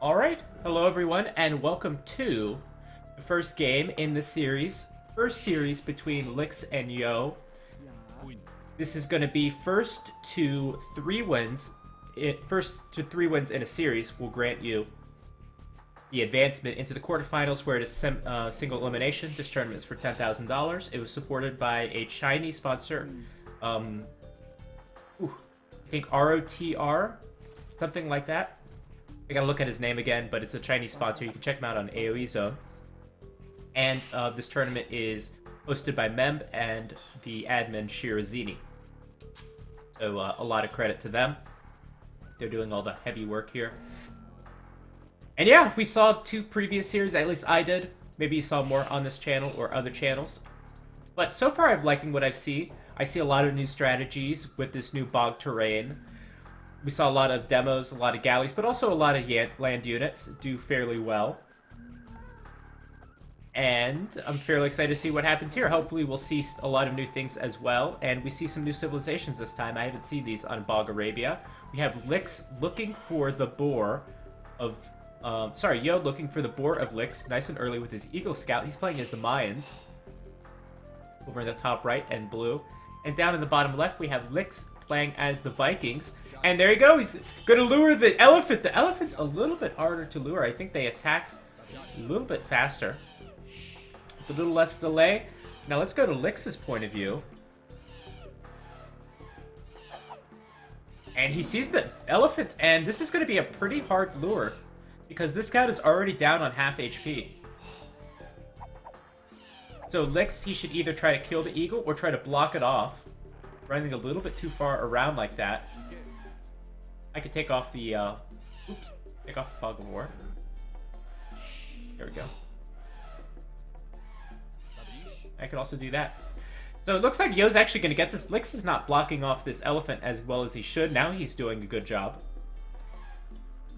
Alright, hello everyone, and welcome to the first game in the first series between Lix and Yo. This is going to be first to three wins in a series will grant you the advancement into the quarterfinals, where it is single elimination. This tournament is for $10,000. It was supported by a Chinese sponsor, I think ROTR, something like that. I gotta look at his name again, but it's a Chinese sponsor. You can check him out on AoE Zone. And this tournament is hosted by Memb and the admin Shirazini. So a lot of credit to them. They're doing all the heavy work here. And yeah, we saw two previous series, at least I did. Maybe you saw more on this channel or other channels. But so far I'm liking what I see. I see a lot of new strategies with this new bog terrain. We saw a lot of demos, a lot of galleys, but also a lot of land units do fairly well. And I'm fairly excited to see what happens here. Hopefully we'll see a lot of new things as well. And we see some new civilizations this time. I haven't seen these on Bog Arabia. We have Lix looking for the boar of... Yo looking for the boar of Lix. Nice and early with his Eagle Scout. He's playing as the Mayans. Over in the top right and blue. And down in the bottom left we have Lix playing as the Vikings. And there you go, he's gonna lure the elephant. The elephant's a little bit harder to lure. I think they attack a little bit faster. With a little less delay. Now let's go to Lix's point of view. And he sees the elephant, and this is gonna be a pretty hard lure. Because this scout is already down on half HP. So Lix, he should either try to kill the eagle or try to block it off. Running a little bit too far around like that. I could take off the, take off the fog of war. There we go. I could also do that. So it looks like Yo's actually going to get this. Lix is not blocking off this elephant as well as he should. Now he's doing a good job.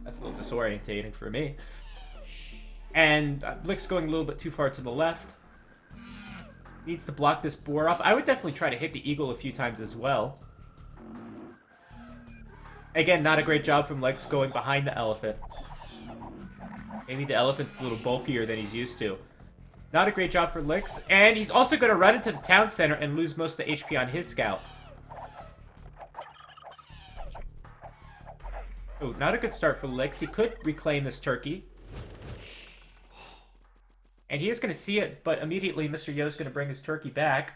That's a little disorientating for me. And Lix going a little bit too far to the left. Needs to block this boar off. I would definitely try to hit the eagle a few times as well. Again, not a great job from Lix going behind the elephant. Maybe the elephant's a little bulkier than he's used to. Not a great job for Lix. And he's also going to run into the town center and lose most of the HP on his scout. Oh, not a good start for Lix. He could reclaim this turkey. And he is going to see it, but immediately Mr. Yo's going to bring his turkey back.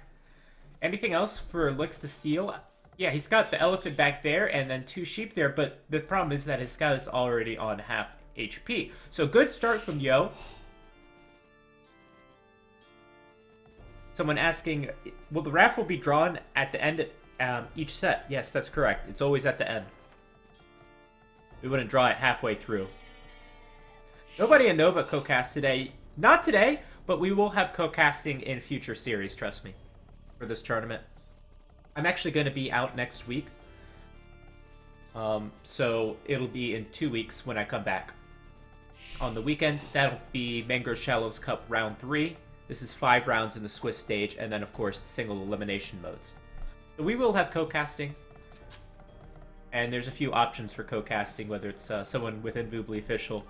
Anything else for Lix to steal? Yeah, he's got the elephant back there and then two sheep there, but the problem is that his scout is already on half HP. So good start from Yo. Someone asking, will the raffle be drawn at the end of each set? Yes, that's correct. It's always at the end. We wouldn't draw it halfway through. Nobody in Nova co-cast today. Not today, but we will have co-casting in future series, trust me, for this tournament. I'm actually going to be out next week. So it'll be in 2 weeks when I come back. On the weekend, that'll be Mango Shallows Cup Round 3. This is 5 rounds in the Swiss stage, and then, of course, the single elimination modes. So we will have co-casting. And there's a few options for co-casting, whether it's someone within Voobly Official,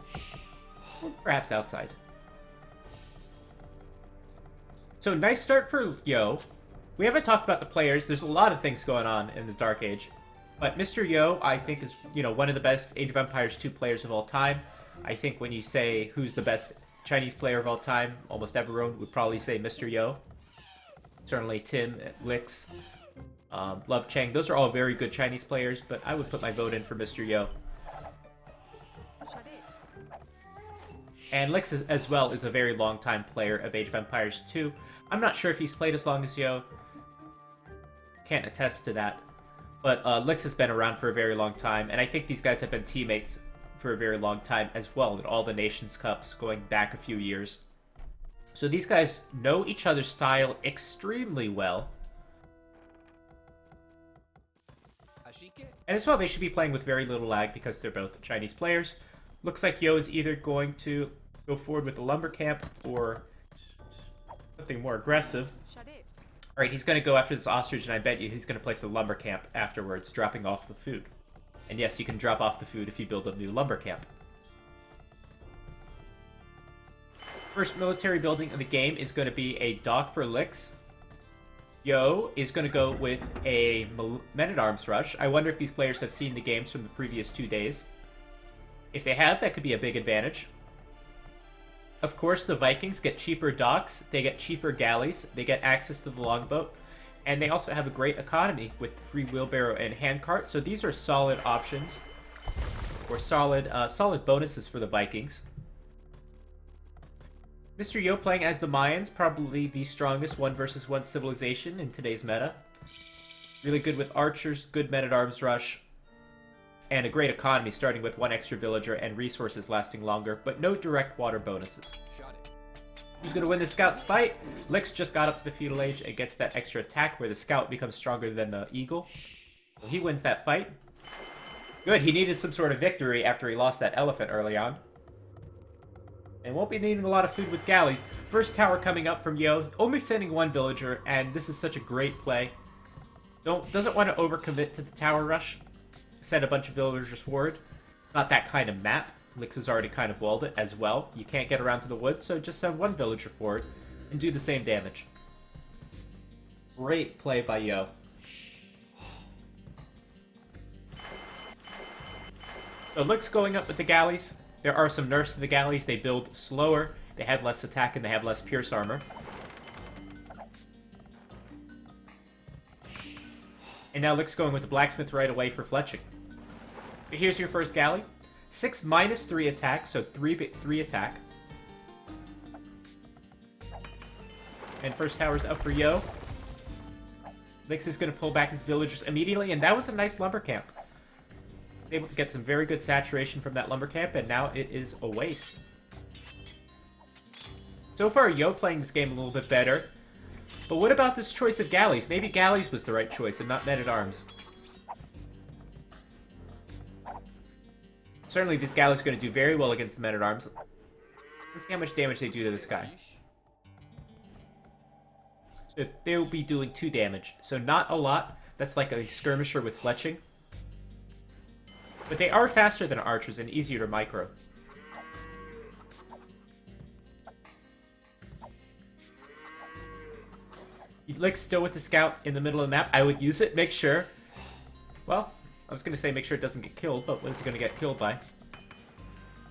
or perhaps outside. So nice start for Yo. We haven't talked about the players. There's a lot of things going on in the Dark Age. But Mr. Yo, I think, is, one of the best Age of Empires 2 players of all time. I think when you say who's the best Chinese player of all time, almost everyone would probably say Mr. Yo. Certainly Tim, Lix, Love Cheng. Those are all very good Chinese players, but I would put my vote in for Mr. Yo. And Lix, as well, is a very long-time player of Age of Empires 2. I'm not sure if he's played as long as Yo. Can't attest to that. But Lix has been around for a very long time, and I think these guys have been teammates for a very long time as well, in all the Nations Cups going back a few years. So these guys know each other's style extremely well. And as well, they should be playing with very little lag because they're both Chinese players. Looks like Yo is either going to go forward with the lumber camp or something more aggressive. Alright, he's going to go after this ostrich, and I bet you he's going to place a lumber camp afterwards, dropping off the food. And yes, you can drop off the food if you build a new lumber camp. First military building of the game is going to be a dock for Lix. Yo is going to go with a men-at-arms rush. I wonder if these players have seen the games from the previous 2 days. If they have, that could be a big advantage. Of course, the Vikings get cheaper docks, they get cheaper galleys, they get access to the longboat, and they also have a great economy with free wheelbarrow and handcart, so these are solid options, or solid bonuses for the Vikings. Mr. Yo playing as the Mayans, probably the strongest 1 versus 1 civilization in today's meta. Really good with archers, good men-at-arms rush, and a great economy starting with 1 extra villager and resources lasting longer, but no direct water bonuses. Who's going to win the scout's fight? Lix just got up to the feudal age and gets that extra attack where the scout becomes stronger than the eagle. So he wins that fight. Good, he needed some sort of victory after he lost that elephant early on. And won't be needing a lot of food with galleys. First tower coming up from Yo, only sending 1 villager, and this is such a great play. Doesn't want to overcommit to the tower rush. Send a bunch of villagers forward. Not that kind of map. Lix has already kind of walled it as well. You can't get around to the woods, so just send 1 villager forward and do the same damage. Great play by Yo. So Lix going up with the galleys. There are some nerfs to the galleys. They build slower, they have less attack, and they have less pierce armor. And now Lix going with the blacksmith right away for fletching. Here's your first galley. 6 minus 3 attack, so 3 attack. And first tower's up for Yo. Lix is going to pull back his villagers immediately, and that was a nice lumber camp. He's able to get some very good saturation from that lumber camp, and now it is a waste. So far, Yo playing this game a little bit better. But what about this choice of galleys? Maybe galleys was the right choice and not men-at-arms. Certainly, this galleys going to do very well against the men-at-arms. Let's see how much damage they do to this guy. So they'll be doing 2 damage. So not a lot. That's like a skirmisher with fletching. But they are faster than archers and easier to micro. Lix still with the scout in the middle of the map. I would use it. Make sure. Well, I was going to say make sure it doesn't get killed, but what is it going to get killed by?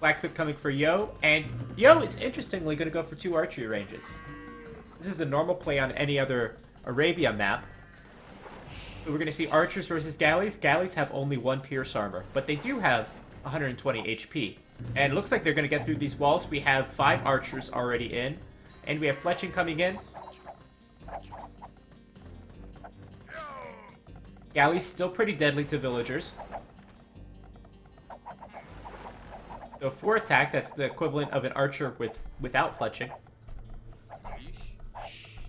Blacksmith coming for Yo, and Yo is interestingly going to go for 2 archery ranges. This is a normal play on any other Arabia map. So we're going to see archers versus galleys. Galleys have only 1 pierce armor, but they do have 120 HP. And it looks like they're going to get through these walls. We have 5 archers already in, and we have fletching coming in. Galleys still pretty deadly to villagers. So 4 attack, that's the equivalent of an archer without fletching.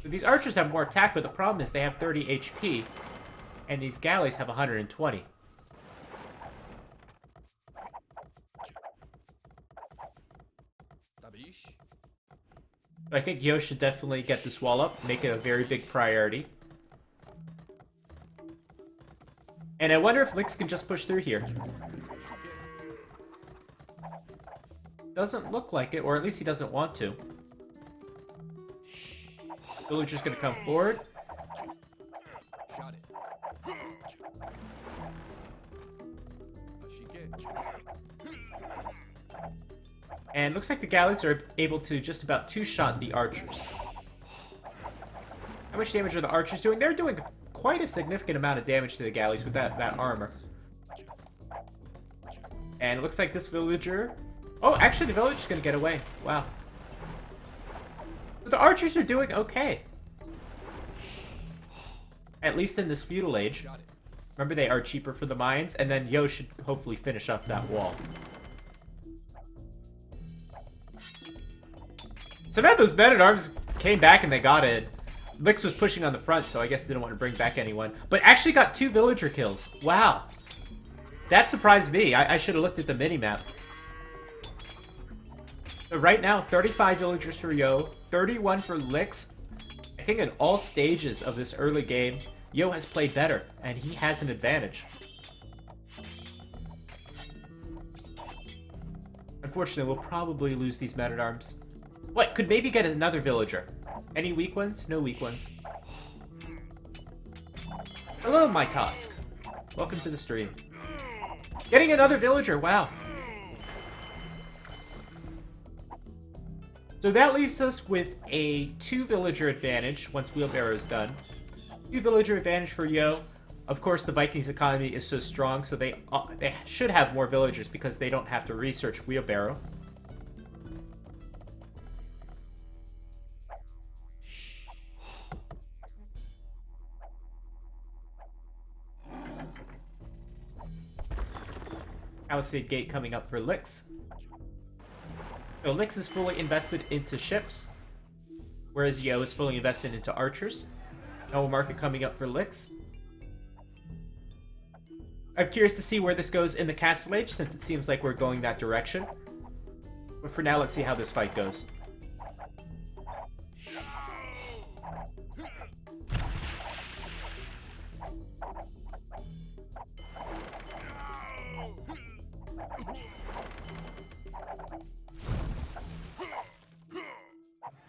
So these archers have more attack, but the problem is they have 30 HP, and these galleys have 120. I think Yo should definitely get this wall up, make it a very big priority. And I wonder if Lix can just push through here. Doesn't look like it, or at least he doesn't want to. Villager's gonna come forward. And looks like the galleys are able to just about 2-shot the archers. How much damage are the archers doing? They're doing quite a significant amount of damage to the galleys with that armor. And it looks like this villager... Oh, actually the villager's gonna get away. Wow. But the archers are doing okay. At least in this feudal age. Remember, they are cheaper for the mines, and then Yo should hopefully finish up that wall. Somehow those men-at-arms came back and they got it. Lix was pushing on the front, so I guess didn't want to bring back anyone. But actually got 2 villager kills. Wow. That surprised me. I should have looked at the mini-map. So right now, 35 villagers for Yo, 31 for Lix. I think in all stages of this early game, Yo has played better, and he has an advantage. Unfortunately, we'll probably lose these men-at-arms. What? Could maybe get another villager. Any weak ones? No weak ones. Hello, my Tusk. Welcome to the stream. Getting another villager, wow. So that leaves us with a 2 villager advantage once Wheelbarrow is done. 2 villager advantage for Yo. Of course, the Vikings' economy is so strong, so they should have more villagers because they don't have to research Wheelbarrow. Palisade Gate coming up for Lix. So Lix is fully invested into ships, whereas Yo is fully invested into archers. No market coming up for Lix. I'm curious to see where this goes in the Castle Age, since it seems like we're going that direction. But for now, let's see how this fight goes.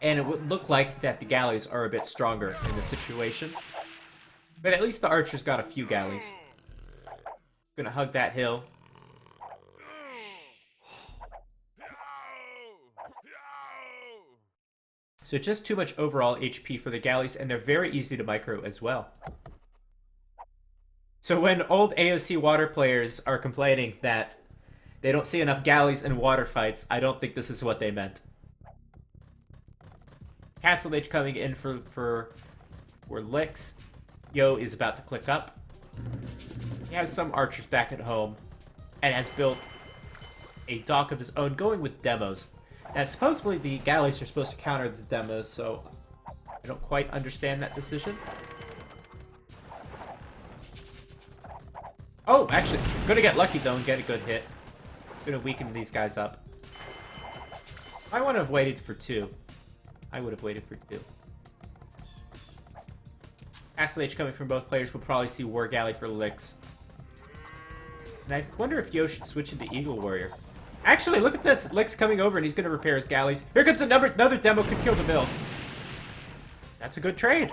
And it would look like that the galleys are a bit stronger in this situation. But at least the archers got a few galleys. Gonna hug that hill. So just too much overall HP for the galleys, and they're very easy to micro as well. So when old AOC water players are complaining that they don't see enough galleys in water fights, I don't think this is what they meant. Castle Age coming in for Lix. Yo is about to click up. He has some archers back at home and has built a dock of his own, going with demos. Now, supposedly the galleys are supposed to counter the demos, so I don't quite understand that decision. Oh, actually, gonna get lucky though and get a good hit. Gonna weaken these guys up. I would have waited for 2. I would have waited for 2. Castle Age coming from both players. We'll probably see War Galley for Lix. And I wonder if Yo should switch into Eagle Warrior. Actually, look at this. Lix coming over and he's going to repair his galleys. Here comes another demo. Could kill Deville. That's a good trade.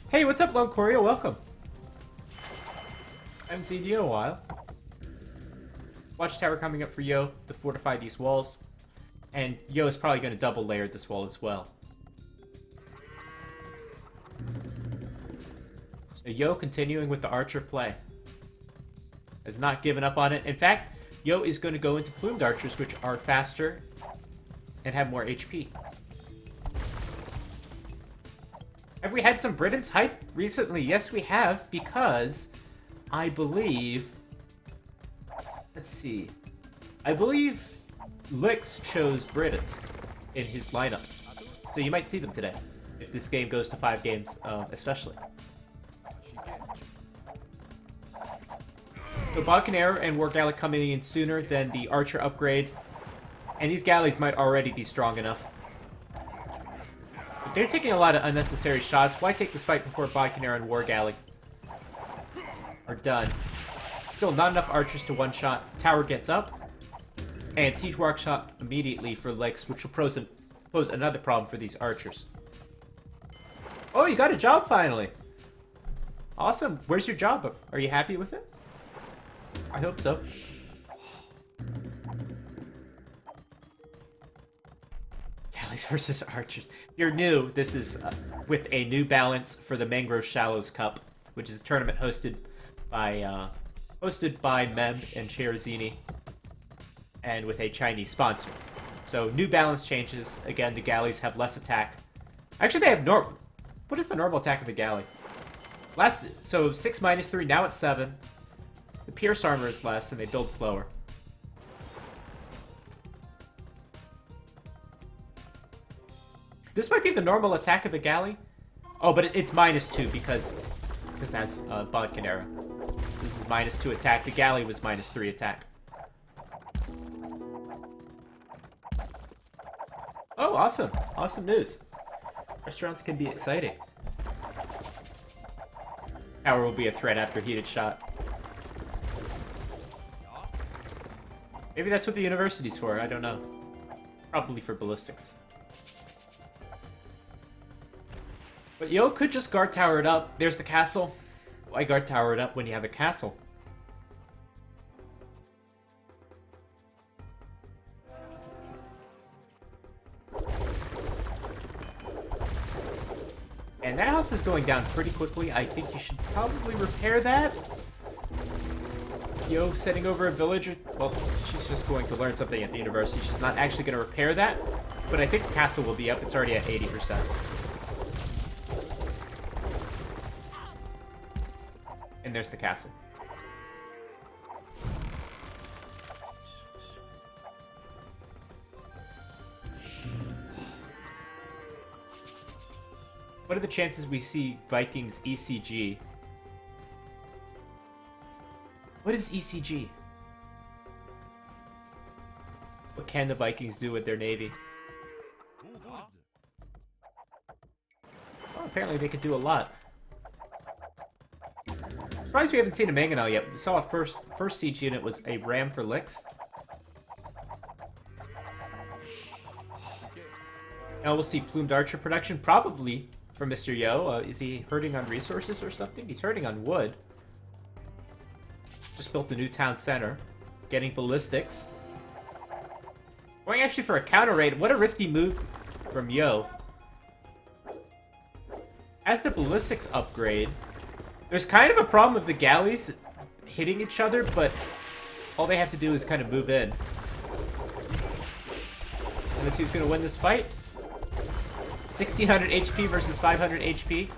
Hey, what's up, Lone Courier? Welcome. I haven't seen you in a while. Watchtower coming up for Yo to fortify these walls. And Yo is probably going to double layer this wall as well. So Yo continuing with the archer play. Has not given up on it. In fact, Yo is going to go into plumed archers, which are faster and have more HP. Have we had some Britons hype recently? Yes, we have, because I believe... Let's see. I believe Lix chose Britons in his lineup. So you might see them today, if this game goes to 5 games, especially. So Conquerors and War Galley coming in sooner than the Archer upgrades. And these galleys might already be strong enough. But they're taking a lot of unnecessary shots. Why take this fight before Conquerors and War Galley are done? Still not enough archers to one-shot. Tower gets up. And Siege Workshop immediately for Lix, which will pose another problem for these archers. Oh, you got a job finally! Awesome. Where's your job? Are you happy with it? I hope so. Galleys versus archers. If you're new, this is with a new balance for the Mangrove Shallows Cup, which is a tournament hosted by Mem and Cherazini, and with a Chinese sponsor. So new balance changes. Again, the galleys have less attack. Actually, they have what is the normal attack of the galley? So 6 minus 3, now it's 7. The Pierce armor is less, and they build slower. This might be the normal attack of the galley. Oh, but it's -2 because that's Conquerors. This is -2 attack. The galley was -3 attack. Oh, awesome. Awesome news. Restaurants can be exciting. Tower will be a threat after heated shot. Maybe that's what the university's for, I don't know. Probably for ballistics. But Yo could just guard tower it up. There's the castle. Why guard tower it up when you have a castle? And that house is going down pretty quickly. I think you should probably repair that. Yo setting over a villager. Well, she's just going to learn something at the university. She's not actually going to repair that. But I think the castle will be up. It's already at 80%. And there's the castle. What are the chances we see Vikings ECG? What is ECG? What can the Vikings do with their navy? Well, apparently they could do a lot. Surprised we haven't seen a Mangonel yet. We saw a first siege unit was a ram for licks. Now we'll see plumed archer production, probably for Mr. Yo. Is he hurting on resources or something? He's hurting on wood. Just built the new town center. Getting ballistics. Going actually for a counter raid. What a risky move from Yo. As the ballistics upgrade, there's kind of a problem with the galleys hitting each other, but all they have to do is kind of move in. And let's see who's going to win this fight. 1600 HP versus 500 HP.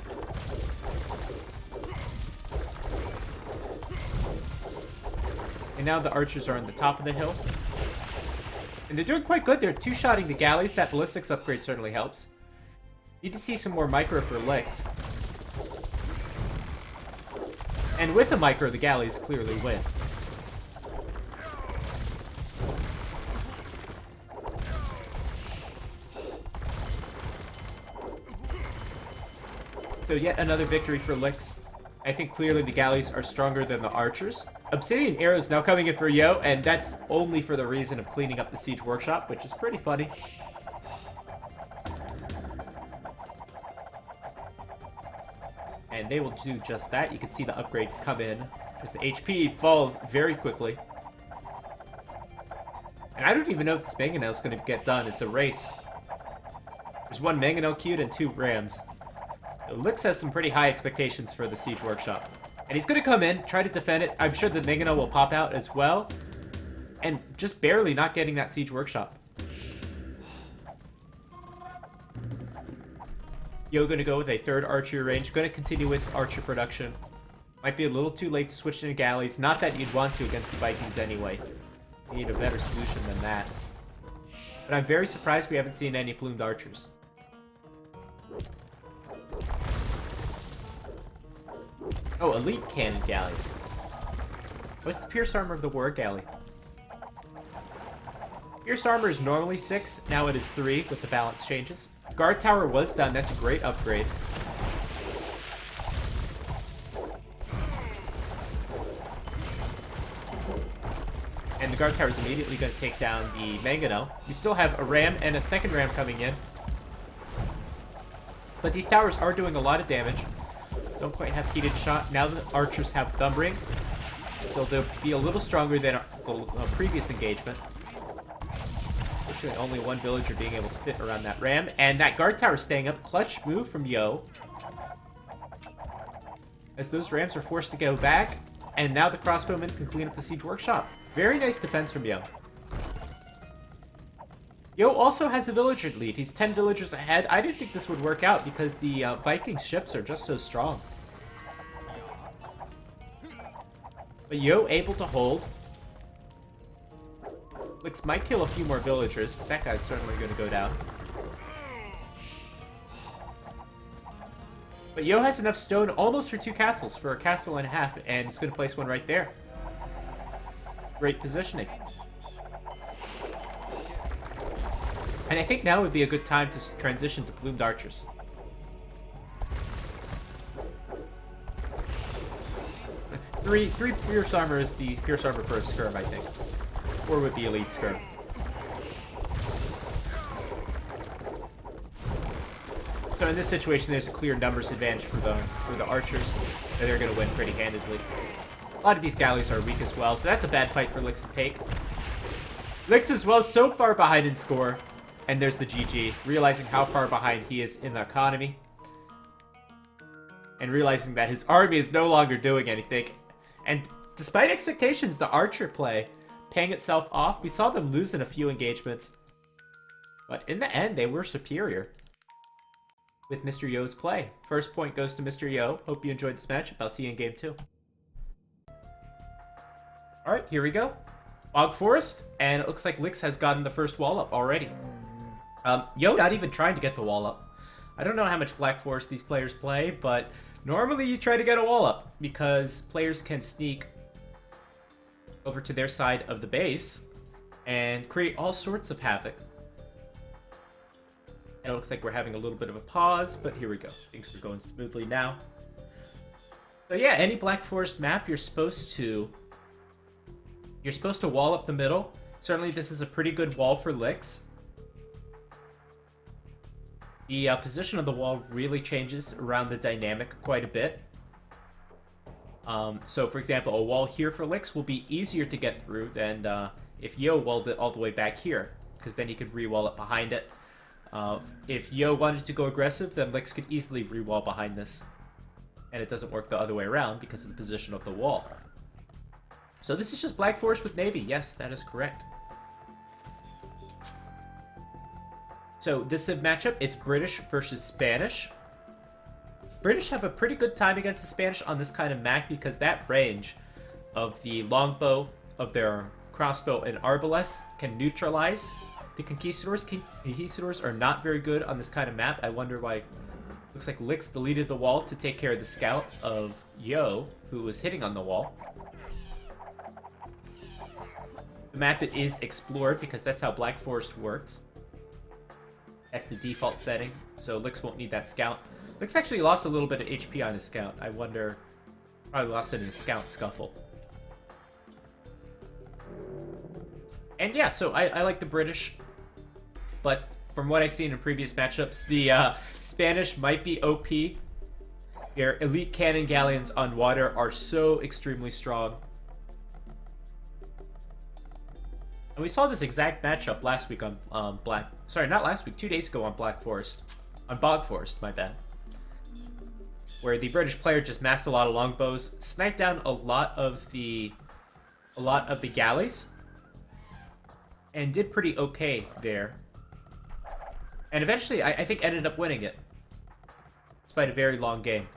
And now the archers are on the top of the hill. And they're doing quite good. They're two-shotting the galleys. That ballistics upgrade certainly helps. Need to see some more micro for licks. And with a micro, the galleys clearly win. So yet another victory for licks. I think clearly the galleys are stronger than the archers. Obsidian arrows now coming in for Yo, and that's only for the reason of cleaning up the siege workshop, which is pretty funny. And they will do just that. You can see the upgrade come in as the HP falls very quickly. And I don't even know if this Mangonel is going to get done. It's a race. There's one Mangonel queued and 2 rams. Lix has some pretty high expectations for the siege workshop. And he's going to come in, try to defend it. I'm sure the Mangonel will pop out as well. And just barely not getting that siege workshop. Yo going to go with a 3rd archer range. Going to continue with archer production. Might be a little too late to switch into galleys. Not that you'd want to against the Vikings anyway. You need a better solution than that. But I'm very surprised we haven't seen any plumed archers. Oh, elite cannon galley. What's the Pierce Armor of the War Galley? Pierce Armor is normally 6, now it is 3 with the balance changes. Guard Tower was done, that's a great upgrade. And the Guard Tower is immediately going to take down the Mangonel. We still have a ram and a 2nd ram coming in. But these towers are doing a lot of damage. Don't quite have heated shot. Now the archers have Thumbring. So they'll be a little stronger than the previous engagement. Fortunately, only one villager being able to fit around that ram. And that guard tower staying up. Clutch move from Yo. As those rams are forced to go back. And now the crossbowmen can clean up the siege workshop. Very nice defense from Yo. Yo also has a villager lead. He's 10 villagers ahead. I didn't think this would work out because the Viking ships are just so strong. But Yo able to hold. Lix might kill a few more villagers. That guy's certainly going to go down. But Yo has enough stone almost for 2 castles, for a castle and a half, and he's going to place one right there. Great positioning. And I think now would be a good time to transition to plumed archers. Three Pierce Armor is the Pierce Armor for a skirm, I think. 4 would be elite skirm. So in this situation, there's a clear numbers advantage for the archers, and they're going to win pretty handedly. A lot of these galleys are weak as well, so that's a bad fight for Lix to take. Lix as well, so far behind in score. And there's the GG, realizing how far behind he is in the economy. And realizing that his army is no longer doing anything. And despite expectations, the archer play paying itself off. We saw them lose in a few engagements. But in the end, they were superior with Mr. Yo's play. First point goes to Mr. Yo. Hope you enjoyed this matchup. I'll see you in game 2. Alright, here we go. Bog Forest, and it looks like Lix has gotten the first wall up already. Yo not even trying to get the wall up. I don't know how much Black Forest these players play, but normally you try to get a wall up because players can sneak over to their side of the base and create all sorts of havoc. And it looks like we're having a little bit of a pause, but here we go. Things are going smoothly now. So yeah, any Black Forest map, you're supposed to wall up the middle. Certainly this is a pretty good wall for Lix. The position of the wall really changes around the dynamic quite a bit. So for example, a wall here for Lix will be easier to get through than if Yo walled it all the way back here, because then he could re-wall it behind it. If Yo wanted to go aggressive, then Lix could easily re-wall behind this. And it doesn't work the other way around because of the position of the wall. So this is just Black Forest with Navy. Yes, that is correct. So this matchup, it's British versus Spanish. British have a pretty good time against the Spanish on this kind of map because that range of the longbow, of their crossbow and arbalest can neutralize the Conquistadors. Conquistadors are not very good on this kind of map. I wonder why. Looks like Lix deleted the wall to take care of the scout of Yo, who was hitting on the wall. The map is explored because that's how Black Forest works. That's the default setting, so Lix won't need that scout. Lix actually lost a little bit of HP on his scout. I wonder, probably lost it in a scout scuffle. And yeah, so I like the British, but from what I've seen in previous matchups, the Spanish might be OP. Their elite cannon galleons on water are so extremely strong. And we saw this exact matchup last week on not last week, 2 days ago on Black Forest. On Bog Forest, my bad. Where the British player just massed a lot of longbows, sniped down a lot of the galleys, and did pretty okay there. And eventually, I think ended up winning it. Despite a very long game.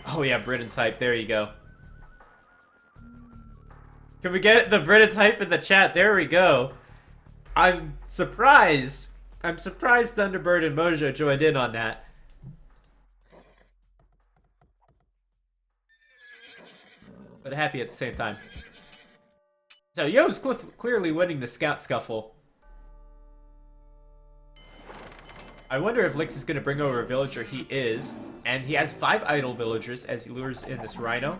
Oh yeah, Britain's hype, there you go. Can we get the Britain's hype in the chat? There we go. I'm surprised. I'm surprised Thunderbird and Mojo joined in on that. But happy at the same time. So Yo's clearly winning the scout scuffle. I wonder if Lix is going to bring over a villager. He is. And he has 5 idle villagers as he lures in this rhino.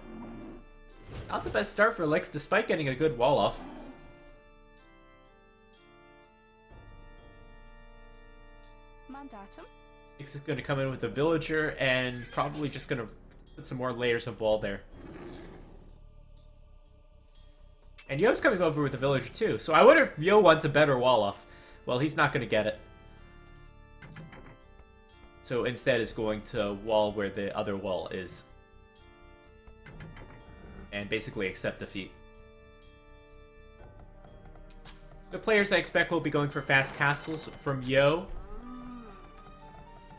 Not the best start for Lix, despite getting a good wall off. Mandatum. Lix is going to come in with a villager and probably just going to put some more layers of wall there. And Yo's coming over with a villager too, so I wonder if Yo wants a better wall off. Well, he's not going to get it. So instead is going to wall where the other wall is. And basically accept defeat. The players I expect will be going for fast castles from Yo.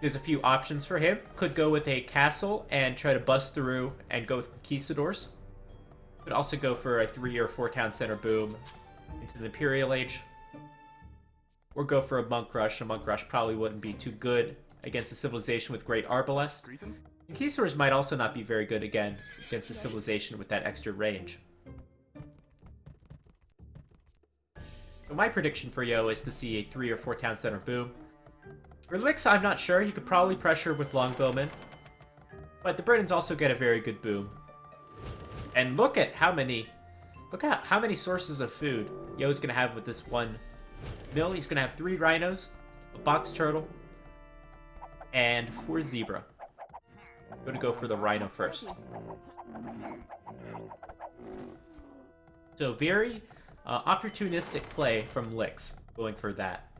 There's a few options for him. Could go with a castle and try to bust through and go with conquistadors. Could also go for a 3 or 4 town center boom into the Imperial Age. Or go for a monk rush. A monk rush probably wouldn't be too good against a civilization with great arbalest. Conquistadors might also not be very good again against a civilization with that extra range. So my prediction for Yo is to see a 3 or 4 town center boom. For Lix, I'm not sure. He could probably pressure with longbowmen. But the Britons also get a very good boom. And look at how many sources of food Yo's gonna have with this one Mill, he's going to have 3 rhinos, a box turtle, and 4 zebra. I'm going to go for the rhino first. So very opportunistic play from Lix, going for that.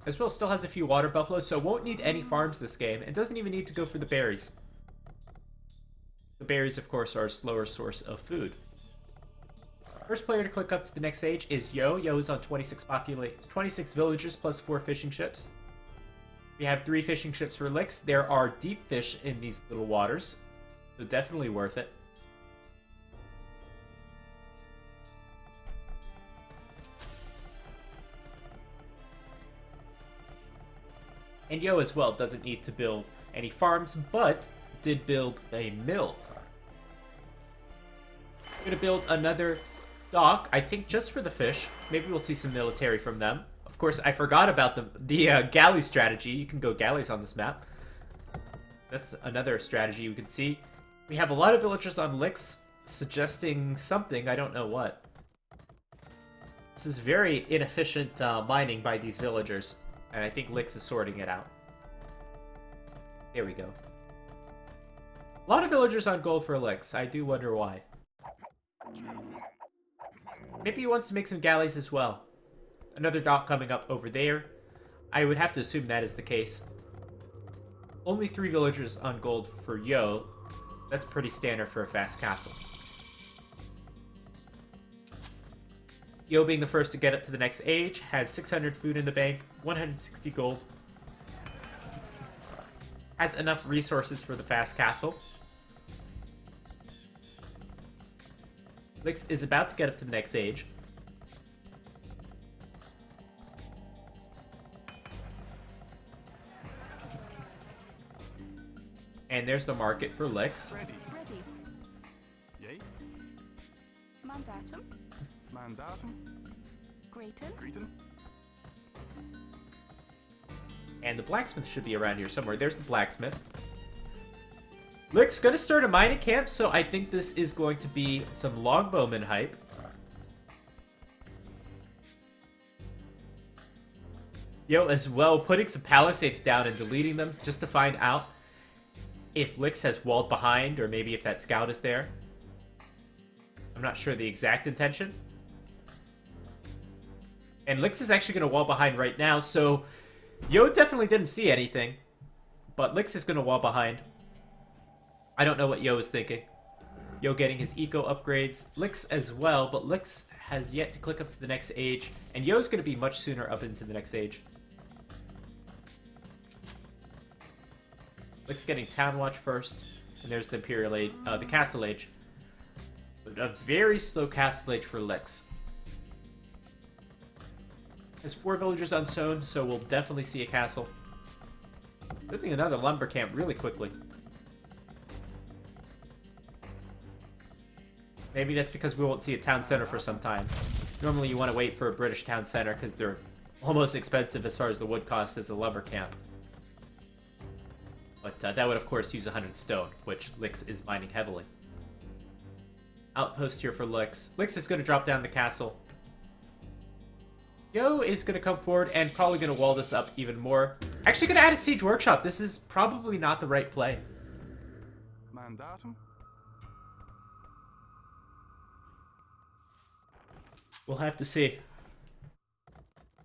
As well, still has a few water buffaloes, so won't need any farms this game, and doesn't even need to go for the berries. The berries, of course, are a slower source of food. First player to click up to the next stage is Yo. Yo is on 26 villagers plus 4 fishing ships. We have 3 fishing ships for Lix. There are deep fish in these little waters, so definitely worth it. And Yo as well doesn't need to build any farms, but did build a mill. I'm gonna build another dock, I think just for the fish. Maybe we'll see some military from them. Of course, I forgot about the galley strategy. You can go galleys on this map. That's another strategy we can see. We have a lot of villagers on Lix, suggesting something, I don't know what. This is very inefficient mining by these villagers, and I think Lix is sorting it out. There we go. A lot of villagers on gold for Lix. I do wonder why. Maybe he wants to make some galleys as well. Another dock coming up over there. I would have to assume that is the case. Only 3 villagers on gold for Yo. That's pretty standard for a fast castle. Yo being the first to get up to the next age, has 600 food in the bank, 160 gold. Has enough resources for the fast castle. Lix is about to get up to the next age. And there's the market for Lix. Ready. Ready. Yay. Mandatum. Mandatum. Grayton. Greeting. And the blacksmith should be around here somewhere. There's the blacksmith. Lix gonna start a mining camp, so I think this is going to be some longbowman hype. Yo, as well, putting some palisades down and deleting them just to find out if Lix has walled behind, or maybe if that scout is there. I'm not sure the exact intention. And Lix is actually going to wall behind right now, so Yo definitely didn't see anything. But Lix is going to wall behind. I don't know what Yo is thinking. Yo getting his eco upgrades. Lix as well, but Lix has yet to click up to the next age. And Yo's going to be much sooner up into the next age. Lix getting Town Watch first. And there's the Imperial Age, the Castle Age. But a very slow Castle Age for Lix. Has 4 villagers unsown, so we'll definitely see a castle. Building another lumber camp really quickly. Maybe that's because we won't see a town center for some time. Normally you want to wait for a British town center because they're almost expensive as far as the wood cost as a lumber camp. But that would of course use 100 stone, which Lix is mining heavily. Outpost here for Lix. Lix is going to drop down the castle. Yo is going to come forward and probably going to wall this up even more. Actually going to add a siege workshop. This is probably not the right play. Mandatum. We'll have to see.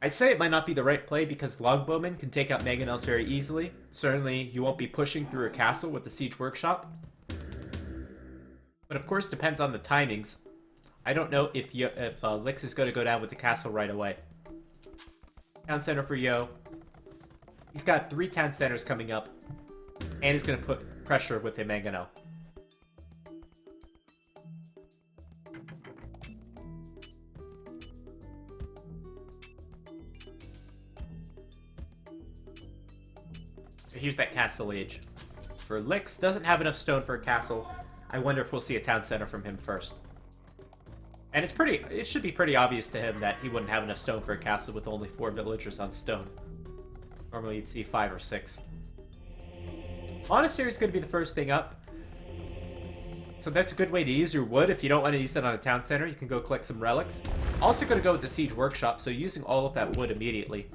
I say it might not be the right play because longbowmen can take out mangonels very easily. Certainly, you won't be pushing through a castle with the siege workshop. But of course, depends on the timings. I don't know if Lix is going to go down with the castle right away. Town center for Yo. He's got 3 town centers coming up. And he's going to put pressure with a mangonel. Here's that castle age. For Lix, doesn't have enough stone for a castle. I wonder if we'll see a town center from him first. And it should be pretty obvious to him that he wouldn't have enough stone for a castle with only 4 villagers on stone. Normally you'd see 5 or 6. Monastery is going to be the first thing up. So that's a good way to use your wood. If you don't want to use it on a town center, you can go collect some relics. Also going to go with the siege workshop, so using all of that wood immediately.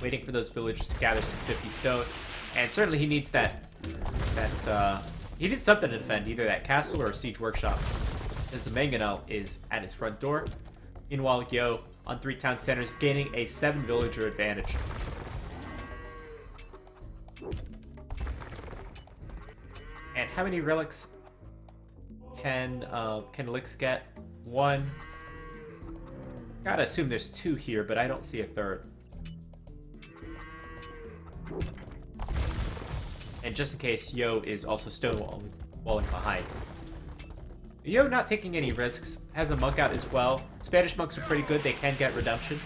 Waiting for those villagers to gather 650 stone. And certainly he needs he needs something to defend, either that castle or a siege workshop. As the mangonel is at his front door. Meanwhile, Yo on 3 town centers, gaining a 7 villager advantage. And how many relics can Lix get? 1. Gotta assume there's 2 here, but I don't see a 3rd. And just in case, Yo is also stonewalling behind. Yo not taking any risks, has a monk out as well. Spanish monks are pretty good, they can get redemption.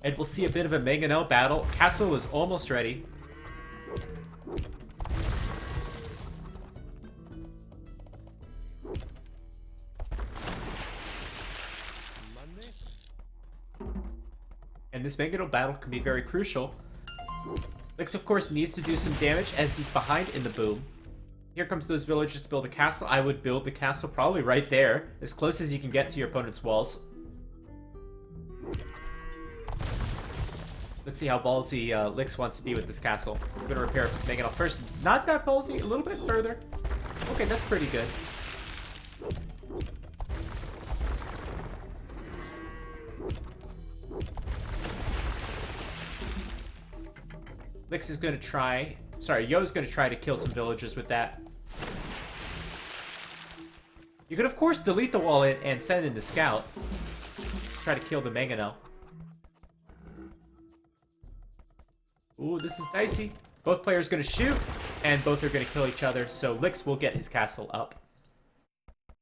And we'll see a bit of a mangonel battle. Castle is almost ready. And this mangonel battle can be very crucial. Lix, of course, needs to do some damage as he's behind in the boom. Here comes those villagers to build a castle. I would build the castle probably right there, as close as you can get to your opponent's walls. Let's see how ballsy Lix wants to be with this castle. I'm going to repair up this mangonel first. Not that ballsy, a little bit further. Okay, that's pretty good. Lix is going to try... Sorry, Yo's going to try to kill some villagers with that. You could, of course, delete the wall and send in the scout. Try to kill the mangonel. Ooh, this is dicey. Both players going to shoot, and both are going to kill each other, so Lix will get his castle up.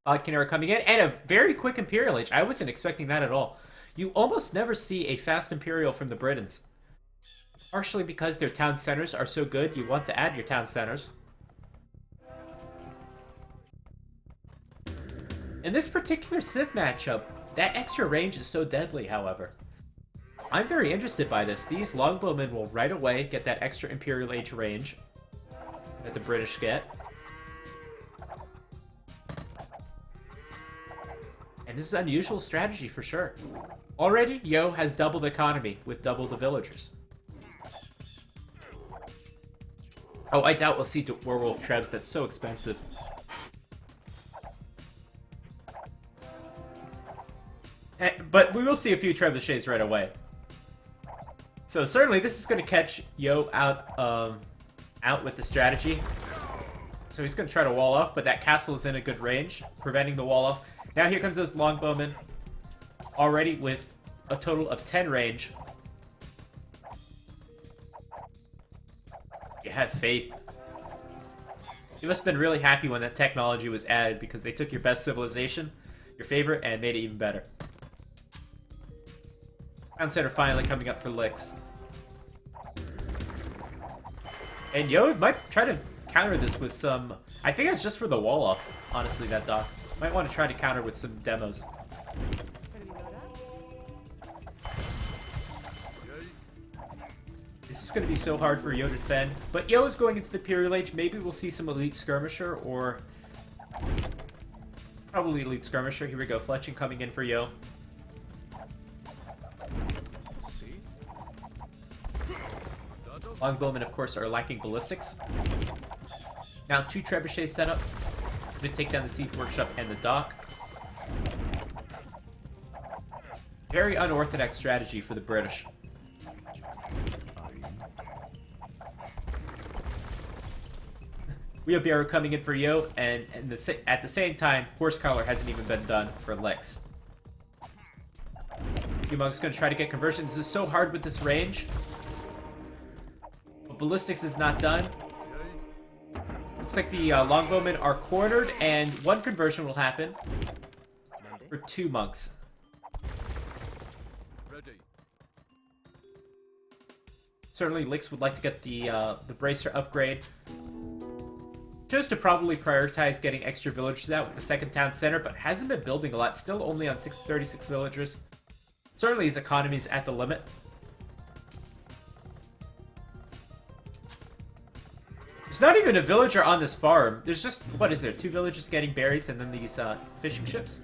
Conquerors coming in, and a very quick Imperial Age. I wasn't expecting that at all. You almost never see a fast Imperial from the Britons. Partially because their town centers are so good, you want to add your town centers. In this particular Civ matchup, that extra range is so deadly, however. I'm very interested by this. These longbowmen will right away get that extra Imperial Age range that the British get. And this is an unusual strategy for sure. Already, Yo has double the economy with double the villagers. Oh, I doubt we'll see werewolf trebs. That's so expensive. But we will see a few trebuchets right away. So certainly this is going to catch Yo out with the strategy. So he's going to try to wall off, but that castle is in a good range, preventing the wall off. Now here comes those longbowmen, already with a total of 10 range. You have faith. You must have been really happy when that technology was added, because they took your best civilization, your favorite, and made it even better. Town center finally coming up for Lix. And Yo might try to counter this with some... I think it's just for the wall off, honestly, that dock. Might want to try to counter with some demos. This is going to be so hard for Yo to defend. But Yo is going into the Imperial Age. Maybe we'll see some Elite Skirmisher, or... Probably Elite Skirmisher. Here we go. Fletching coming in for Yo. Longbowmen, of course, are lacking ballistics. Now 2 trebuchets set up to take down the siege workshop and the dock. Very unorthodox strategy for the British. Wheelbarrow coming in for Yo, and at the same time, Horse Collar hasn't even been done for Lix. Monk's going to try to get conversion. This is so hard with this range. But ballistics is not done. Looks like the longbowmen are cornered, and 1 conversion will happen for 2 monks. Certainly, Lix would like to get the bracer upgrade. Chose to probably prioritize getting extra villagers out with the 2nd town center, but hasn't been building a lot. Still only on 36 villagers. Certainly his economy is at the limit. There's not even a villager on this farm. There's just, what is there, 2 villagers getting berries and then these fishing ships?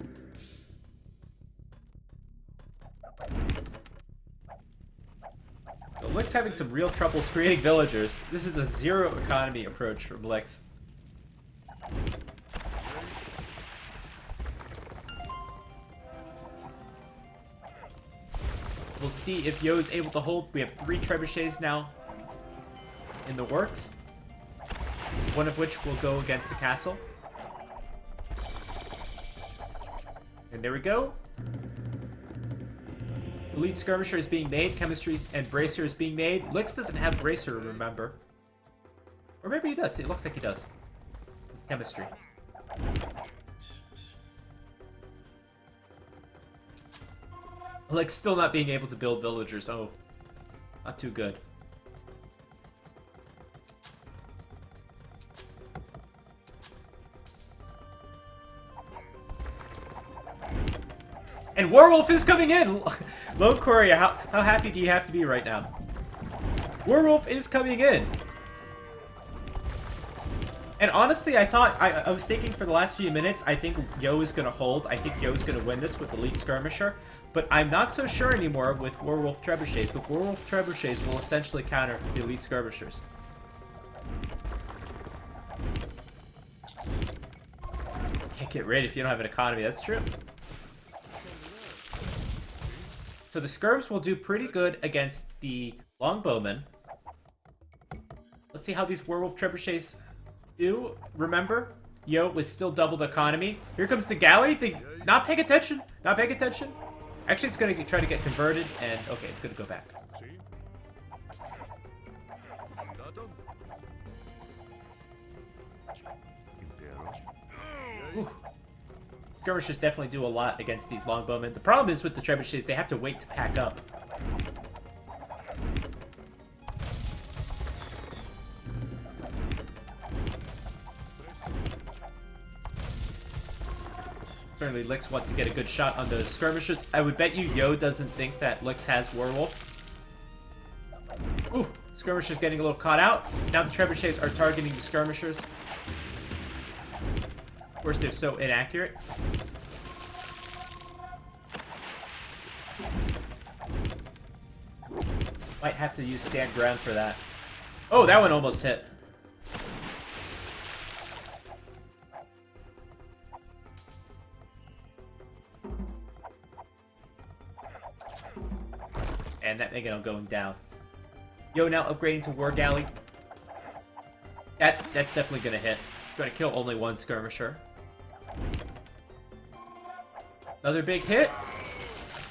So Lick's having some real troubles creating villagers. This is a zero economy approach from Lick's. We'll see if Yo is able to hold. We have 3 trebuchets now in the works. One of which will go against the castle. And there we go. Elite Skirmisher is being made. Chemistry and Bracer is being made. Lix doesn't have Bracer, remember. Or maybe he does. It looks like he does. It's Chemistry. Lix still not being able to build villagers. Oh, not too good. And Werewolf is coming in! Lone Courier, how happy do you have to be right now? Werewolf is coming in! And honestly, I thought, I was thinking for the last few minutes, I think Yo is going to hold. I think Yo is going to win this with the Elite Skirmisher. But I'm not so sure anymore with Werewolf Trebuchets. The Werewolf Trebuchets will essentially counter the Elite Skirmishers. Can't get rid if you don't have an economy, that's true. So the Skirms will do pretty good against the Longbowmen. Let's see how these Werewolf Trebuchets do. Remember, Yo with still doubled economy. Here comes the Galley. Not paying attention. Not paying attention. Actually, it's going to try to get converted, and okay, it's going to go back. Ooh. Skirmishers definitely do a lot against these Longbowmen. The problem is with the Trebuchets, they have to wait to pack up. Certainly Lix wants to get a good shot on those Skirmishers. I would bet you Yo doesn't think that Lix has Werewolf. Ooh, Skirmishers getting a little caught out. Now the Trebuchets are targeting the Skirmishers. Of course, they're so inaccurate. Might have to use stand ground for that. Oh, that one almost hit. And that Megalon going down. Yo now upgrading to War Galley. That's definitely gonna hit. Gonna kill only one Skirmisher. Another big hit.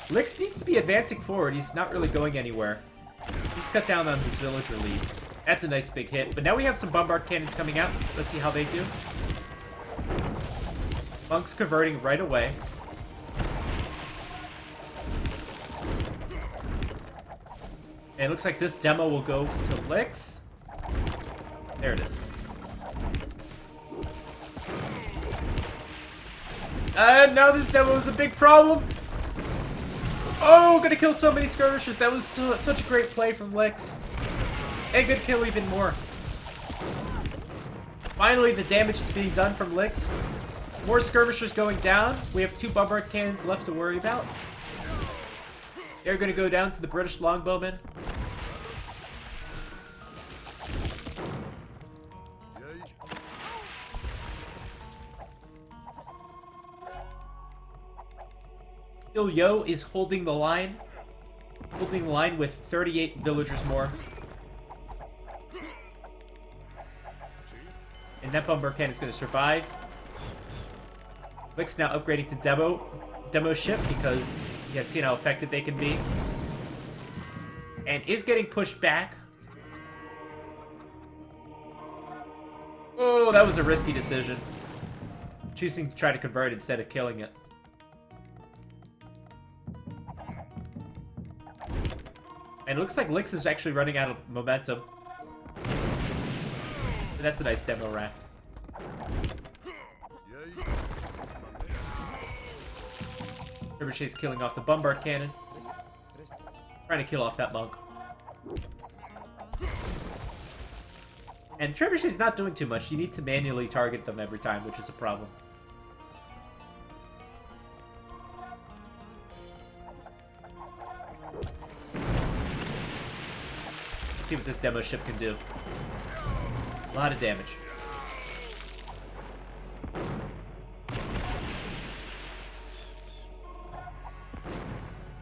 Lix needs to be advancing forward. He's not really going anywhere. Let's cut down on his villager lead. That's a nice big hit. But now we have some bombard cannons coming out. Let's see how they do. Monk's converting right away. And it looks like this demo will go to Lix. There it is. And now this demo is a big problem. Oh, gonna kill so many skirmishers. That was such a great play from Lix. And good kill even more. Finally, the damage is being done from Lix. More skirmishers going down. We have 2 bombard cannons left to worry about. They're gonna go down to the British Longbowmen. Still, Yo is holding the line. Holding the line with 38 villagers more. And that bomber cannon is going to survive. Lick's now upgrading to demo ship because he has seen how effective they can be. And is getting pushed back. Oh, that was a risky decision. Choosing to try to convert instead of killing it. And it looks like Lix is actually running out of momentum. But that's a nice demo raft. Trebuchet's killing off the bombard cannon. Trying to kill off that monk. And Trebuchet's not doing too much. You need to manually target them every time, which is a problem. Let's see what this demo ship can do. A lot of damage.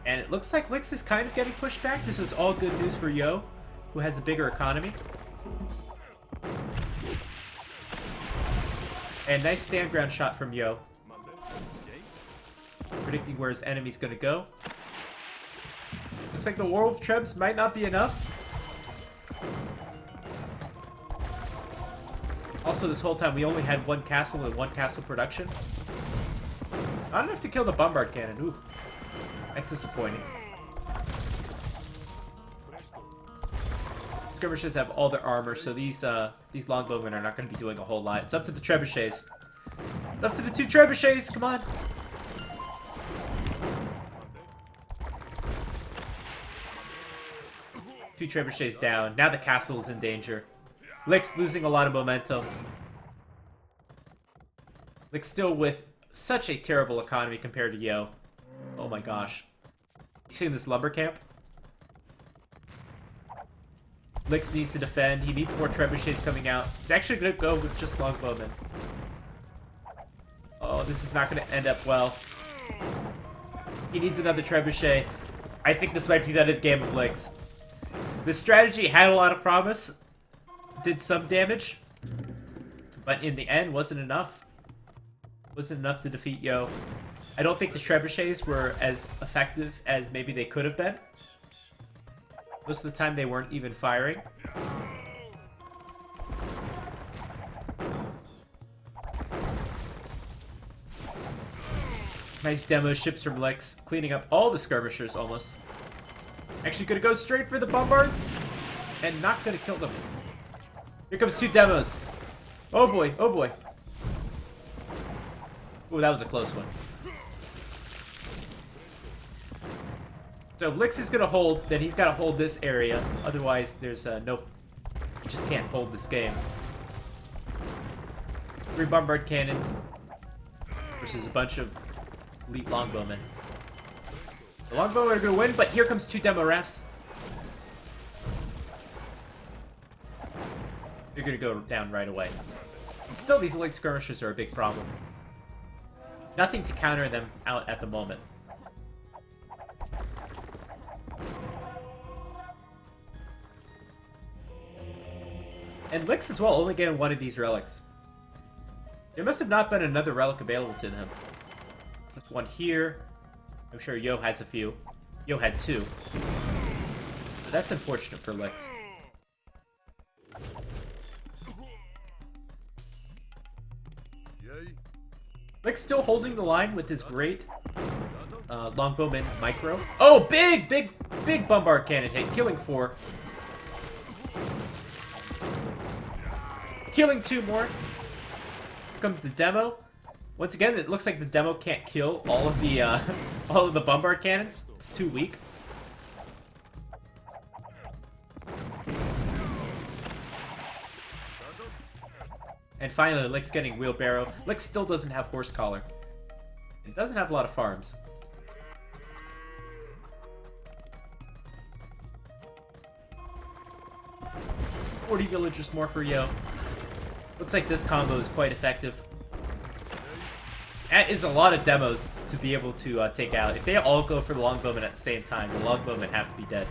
And it looks like Lix is kind of getting pushed back. This is all good news for Yo, who has a bigger economy. And nice stand ground shot from Yo. Predicting where his enemy's gonna go. Looks like the Werewolf Trebs might not be enough. Also, this whole time we only had one castle and one castle production. Not enough to kill the Bombard Cannon. Ooh. That's disappointing. Skirmishers have all their armor, so these longbowmen are not going to be doing a whole lot. It's up to the trebuchets. It's up to the 2 trebuchets. Come on. Two trebuchets down. Now the castle is in danger. Lix losing a lot of momentum. Lix still with such a terrible economy compared to Yo. Oh my gosh. You seeing this lumber camp? Lix needs to defend. He needs more trebuchets coming out. He's actually going to go with just longbowmen. Oh, this is not going to end up well. He needs another trebuchet. I think this might be the end of the game of Lix. This strategy had a lot of promise. Did some damage. But in the end, wasn't enough. Wasn't enough to defeat Yo. I don't think the trebuchets were as effective as maybe they could have been. Most of the time they weren't even firing. Nice demo ships from Lix, cleaning up all the skirmishers almost. Actually gonna go straight for the bombards and not gonna kill them. Here comes 2 demos. Oh boy, oh boy. Ooh, that was a close one. So if Lix is going to hold, then he's got to hold this area. Otherwise, there's no... You just can't hold this game. 3 bombard cannons versus a bunch of elite longbowmen. The longbowmen are going to win, but here comes 2 demo refs. They're going to go down right away. And still, these elite skirmishers are a big problem. Nothing to counter them out at the moment. And Lix as well, only getting 1 of these relics. There must have not been another relic available to them. There's 1 here. I'm sure Yo has a few. Yo had 2. But that's unfortunate for Lix. Lix still holding the line with his great longbowman micro. Oh, big bombard cannon hit, killing 4. Killing 2 more. Here comes the demo. Once again, it looks like the demo can't kill all of the bombard cannons. It's too weak. And finally, Lix getting wheelbarrow. Lix still doesn't have horse collar. It doesn't have a lot of farms. $40 villagers more for Yo. Looks like this combo is quite effective. That is a lot of demos to be able to take out. If they all go for the longbowmen at the same time, the longbowmen have to be dead.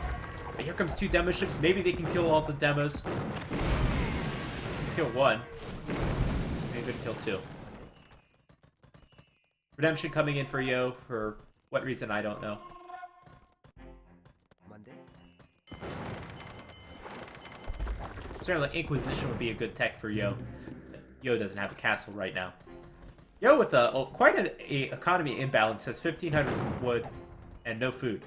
But here comes 2 demo ships. Maybe they can kill all the demos. Kill 1. Maybe they can kill 2. Redemption coming in for Yo for what reason, I don't know. Certainly Inquisition would be a good tech for Yo. Yo doesn't have a castle right now. Yo with quite an economy imbalance has 1,500 wood and no food.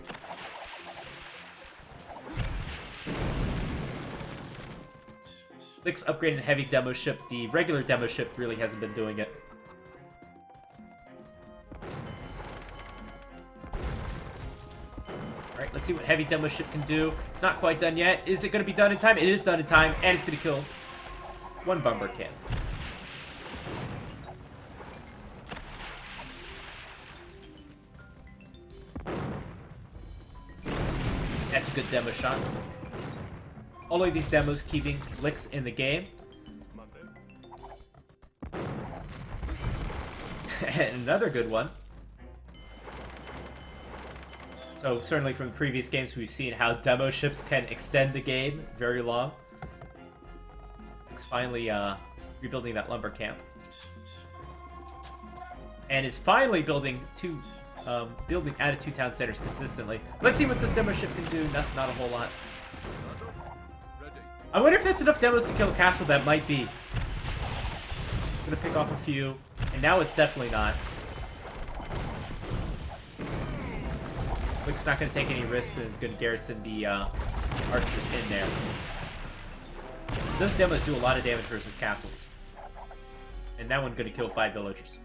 Lix upgraded heavy demo ship. The regular demo ship really hasn't been doing it. Alright, Let's see what heavy demo ship can do. It's not quite done yet. Is it going to be done in time? It is done in time, and it's going to kill one bomber cannon. That's a good demo shot. All of these demos keeping licks in the game. And another good one. So certainly from the previous games, we've seen how demo ships can extend the game very long. It's finally rebuilding that lumber camp. And is finally building added 2 town centers consistently. Let's see what this demo ship can do. Not a whole lot. I wonder if that's enough demos to kill a castle. That might be. I'm gonna pick off a few. And now it's definitely not. Lick's not going to take any risks and is going to garrison the archers in there. Those demos do a lot of damage versus castles. And that one's going to kill 5 villagers.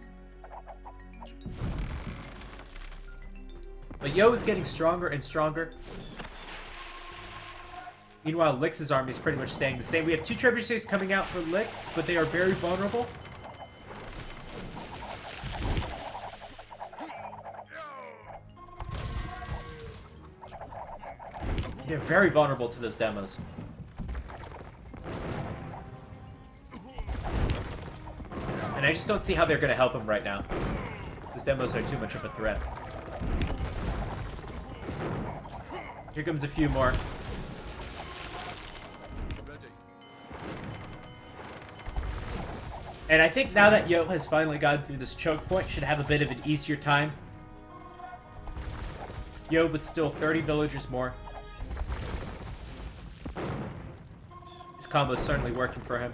But Yo is getting stronger and stronger. Meanwhile, Lix's army is pretty much staying the same. We have 2 trebuchets coming out for Lix, but they are very vulnerable. They're very vulnerable to those demos. And I just don't see how they're going to help him right now. Those demos are too much of a threat. Here comes a few more. And I think now that Yo has finally gotten through this choke point, should have a bit of an easier time. Yo, but still 30 villagers more. This combo is certainly working for him.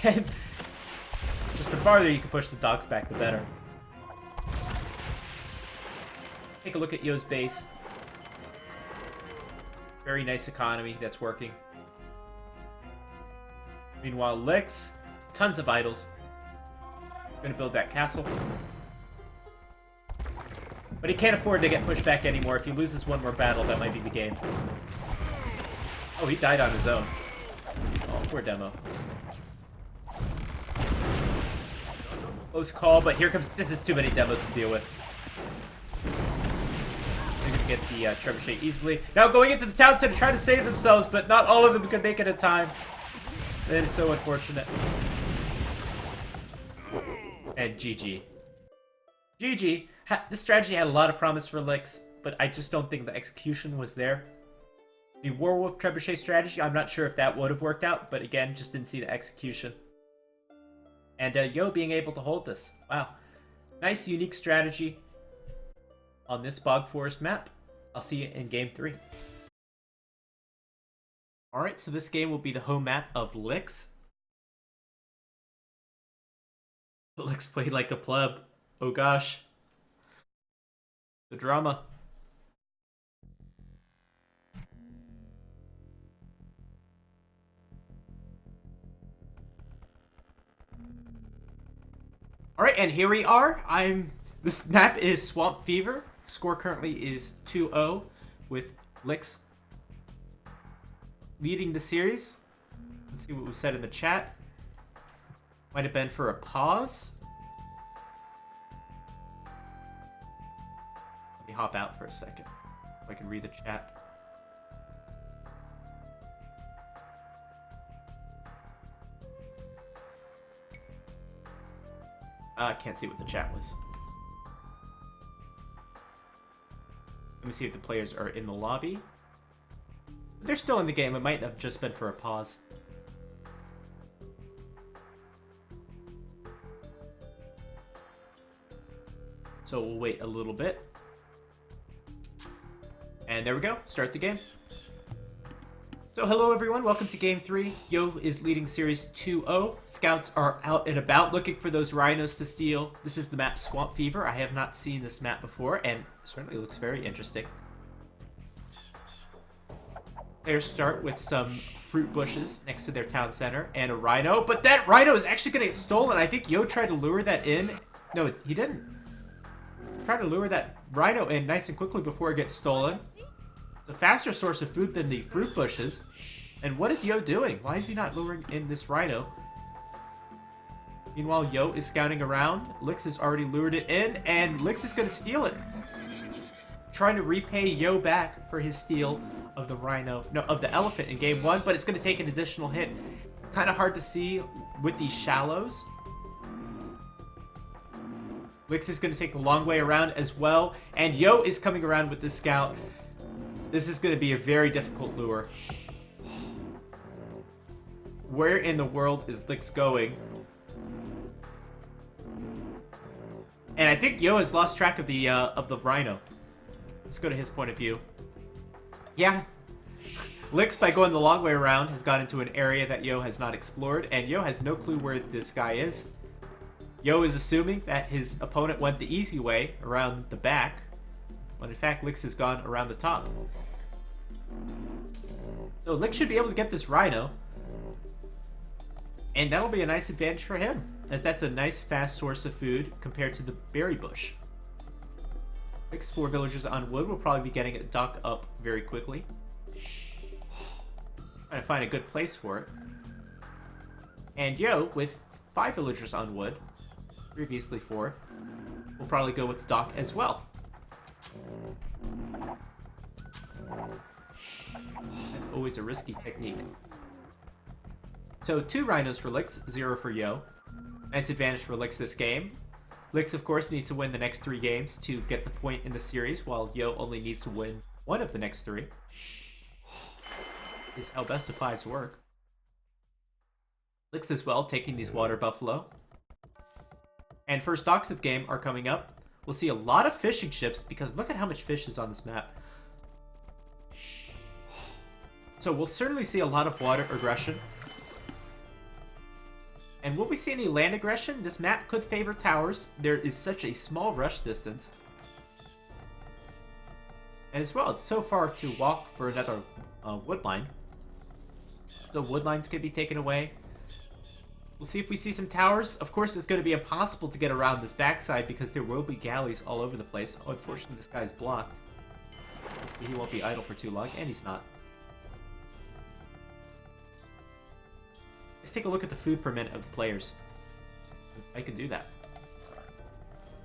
And just the farther you can push the dogs back, the better. Take a look at Yo's base. Very nice economy that's working. Meanwhile, Lix, tons of idols. Gonna build that castle. But he can't afford to get pushed back anymore. If he loses one more battle, that might be the game. Oh, he died on his own. Oh, poor demo. Close call, but here comes... This is too many demos to deal with. They're going to get the trebuchet easily. Now going into the town center, trying to save themselves, but not all of them can make it in time. That is so unfortunate. And GG. GG. This strategy had a lot of promise for Lix, but I just don't think the execution was there. The Warwolf Trebuchet strategy, I'm not sure if that would have worked out, but again, just didn't see the execution. And Yo being able to hold this. Wow. Nice, unique strategy on this Bog Forest map. I'll see you in Game 3. Alright, so this game will be the home map of Lix. Lix played like a pleb. Oh gosh. The drama. Alright, and here we are. This map is Swamp Fever. Score currently is 2-0 with Lix leading the series. Let's see what was said in the chat. Might have been for a pause. Let me hop out for a second so I can read the chat. I can't see what the chat was. Let me see if the players are in the lobby. They're still in the game. It might have just been for a pause. So we'll wait a little bit. And there we go. Start the game. So hello everyone, welcome to Game 3. Yo is leading Series 2-0. Scouts are out and about looking for those rhinos to steal. This is the map Swamp Fever. I have not seen this map before, and certainly looks very interesting. Players start with some fruit bushes next to their town center and a rhino, but that rhino is actually going to get stolen. I think Yo tried to lure that in. No, he didn't. trying to lure that rhino in nice and quickly before it gets stolen. It's a faster source of food than the fruit bushes. And what is Yo doing? Why is he not luring in this rhino? Meanwhile, Yo is scouting around. Lix has already lured it in, and Lix is going to steal it. Trying to repay Yo back for his steal of the rhino, no, of the elephant in game 1, but it's going to take an additional hit. Kind of hard to see with these shallows. Lix is going to take the long way around as well, and Yo is coming around with the scout. This is going to be a very difficult lure. Where in the world is Lix going? And I think Yo has lost track of the rhino. Let's go to his point of view. Yeah. Lix, by going the long way around, has gone into an area that Yo has not explored, and Yo has no clue where this guy is. Yo is assuming that his opponent went the easy way around the back, when in fact Lix has gone around the top. So Lix should be able to get this rhino, and that'll be a nice advantage for him, as that's a nice fast source of food compared to the berry bush. Lix, 4 villagers on wood, will probably be getting it docked up very quickly. Trying to find a good place for it. And Yo, with 5 villagers on wood, previously 4, will probably go with the dock as well. That's always a risky technique. So 2 rhinos for Lix, 0 for Yo. Nice advantage for Lix this game. Lix, of course, needs to win the next 3 games to get the point in the series, while Yo only needs to win 1 of the next 3. This is how best of 5s work. Lix as well, taking these water buffalo. And first docks of the game are coming up. We'll see a lot of fishing ships, because look at how much fish is on this map. So we'll certainly see a lot of water aggression. And will we see any land aggression? This map could favor towers. There is such a small rush distance. And as well, it's so far to walk for another wood line. So wood lines can be taken away. We'll see if we see some towers. Of course, it's going to be impossible to get around this backside because there will be galleys all over the place. Oh, unfortunately, this guy's blocked. He won't be idle for too long, and he's not. Let's take a look at the food per minute of the players. I can do that.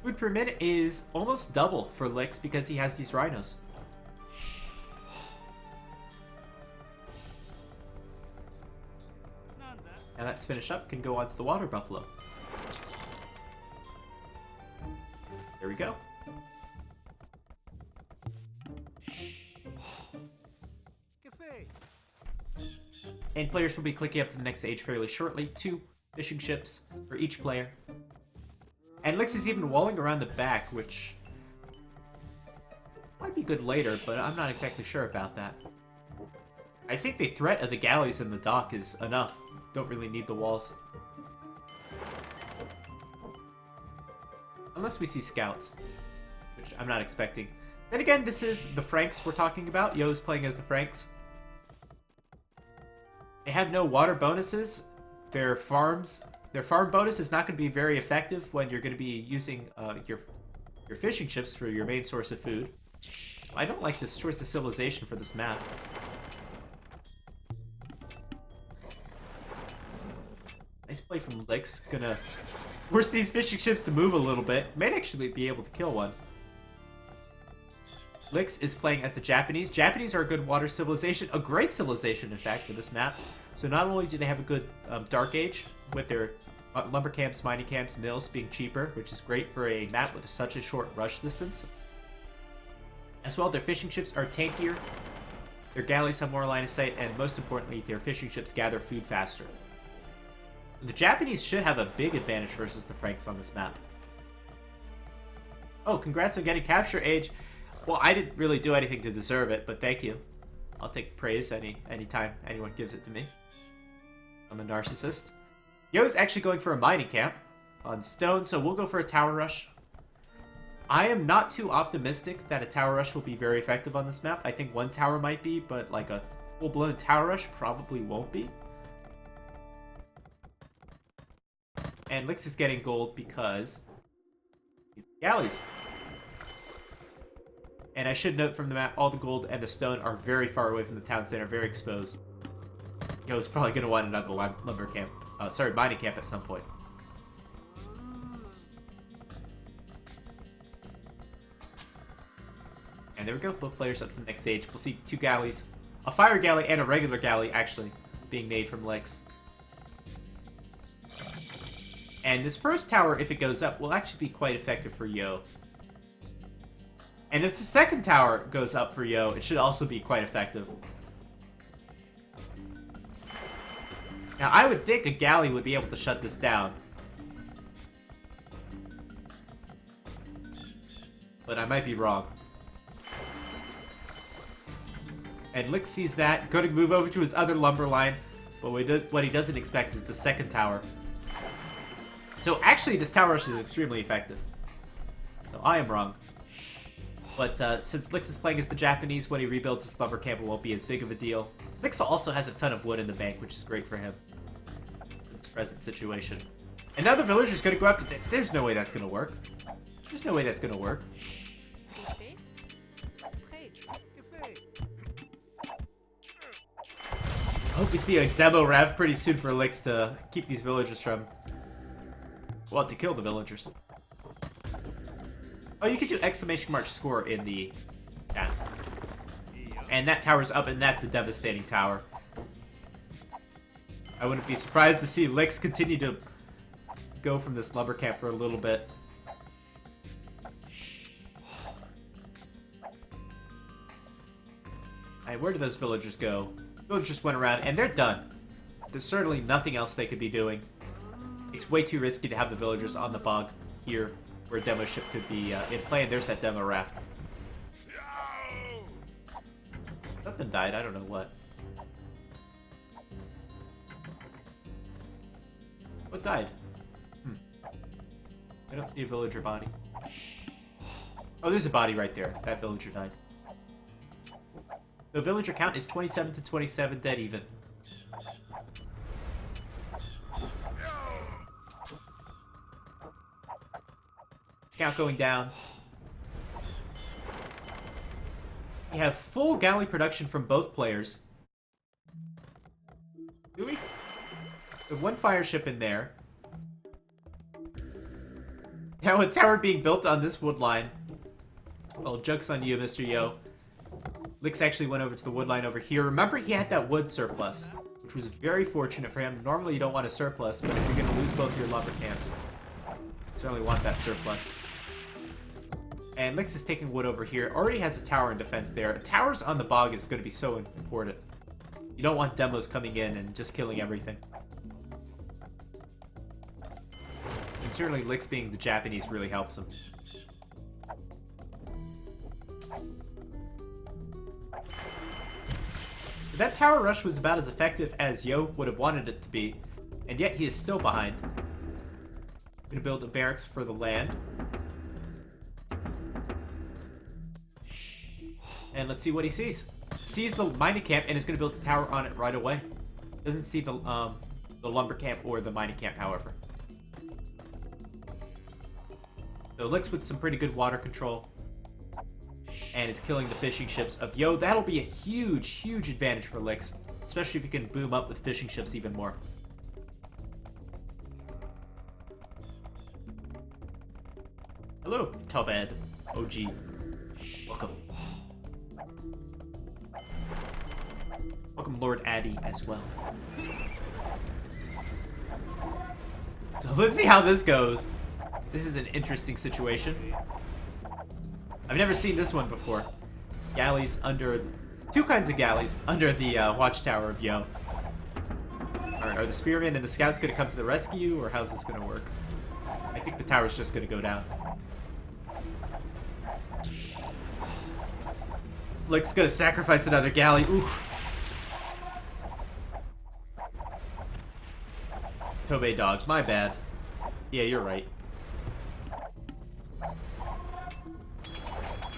Food per minute is almost double for Lix because he has these rhinos. Now that's finished up, can go on to the water buffalo. There we go. And players will be clicking up to the next stage fairly shortly. 2 fishing ships for each player. And Lix is even walling around the back, which might be good later, but I'm not exactly sure about that. I think the threat of the galleys in the dock is enough. Don't really need the walls. Unless we see scouts, which I'm not expecting. Then again, this is the Franks we're talking about. Yo is playing as the Franks. They have no water bonuses. Their farm bonus is not going to be very effective when you're going to be using your fishing ships for your main source of food. I don't like this choice of civilization for this map. Nice play from Lix. Gonna force these fishing ships to move a little bit. Might actually be able to kill one. Lix is playing as the Japanese. Japanese are a good water civilization. A great civilization, in fact, for this map. So not only do they have a good Dark Age with their lumber camps, mining camps, mills being cheaper, which is great for a map with such a short rush distance. As well, their fishing ships are tankier. Their galleys have more line of sight. And most importantly, their fishing ships gather food faster. The Japanese should have a big advantage versus the Franks on this map. Oh, congrats on getting capture age. Well, I didn't really do anything to deserve it, but thank you. I'll take praise anytime anyone gives it to me. I'm a narcissist. Yo's actually going for a mining camp on stone, so we'll go for a tower rush. I am not too optimistic that a tower rush will be very effective on this map. I think 1 tower might be, but like a full-blown tower rush probably won't be. And Lix is getting gold because he's galleys. And I should note from the map, all the gold and the stone are very far away from the town center, very exposed. Yo's probably going to want another lumber camp. Mining camp at some point. And there we go, both players up to the next stage. We'll see 2 galleys, a fire galley and a regular galley actually being made from Licks. And this first tower, if it goes up, will actually be quite effective for Yo. And if the second tower goes up for Yo, it should also be quite effective. Now, I would think a galley would be able to shut this down. But I might be wrong. And Lick sees that, going to move over to his other lumber line, but what he doesn't expect is the second tower. So actually, this tower rush is extremely effective. So I am wrong. But since Lix is playing as the Japanese, when he rebuilds his lumber camp, it won't be as big of a deal. Lix also has a ton of wood in the bank, which is great for him in this present situation. And now the villager's going to go after... There's no way that's going to work. There's no way that's going to work. I hope we see a demo rev pretty soon for Lix to keep these villagers from... Well, to kill the villagers. Oh, you could do exclamation mark score in the chat. And that tower's up, and that's a devastating tower. I wouldn't be surprised to see Lix continue to go from this lumber camp for a little bit. Alright, where did those villagers go? Villagers went around, and they're done. There's certainly nothing else they could be doing. It's way too risky to have the villagers on the bog here, where a demo ship could be in play, and there's that demo raft. Something died, I don't know what. What died? I don't see a villager body. Oh, there's a body right there. That villager died. The villager count is 27 to 27, dead even. Scout going down. We have full galley production from both players. Do we? We have one fire ship in there. Now a tower being built on this wood line. Well, joke's on you, Mr. Yo. Lix actually went over to the wood line over here. Remember, he had that wood surplus, which was very fortunate for him. Normally, you don't want a surplus, but if you're going to lose both your lumber camps, you certainly want that surplus. And Lix is taking wood over here. Already has a tower in defense there. Towers on the bog is going to be so important. You don't want demos coming in and just killing everything. And certainly Lix being the Japanese really helps him. That tower rush was about as effective as Yo would have wanted it to be, and yet he is still behind. I'm gonna build a barracks for the land. And let's see what he sees. Sees the mining camp and is gonna build a tower on it right away. Doesn't see the lumber camp or the mining camp, however. So Lix with some pretty good water control. And is killing the fishing ships of Yo. That'll be a huge, huge advantage for Lix. Especially if you can boom up with fishing ships even more. Hello, Tobed. OG. Welcome. Welcome, Lord Addy, as well. So let's see how this goes. This is an interesting situation. I've never seen this one before. Galleys under... Two kinds of galleys under the watchtower of Yo. Are the spearmen and the scouts going to come to the rescue, or how's this going to work? I think the tower's just going to go down. Lick's going to sacrifice another galley. Ooh. Tobey dogs, my bad. Yeah, you're right.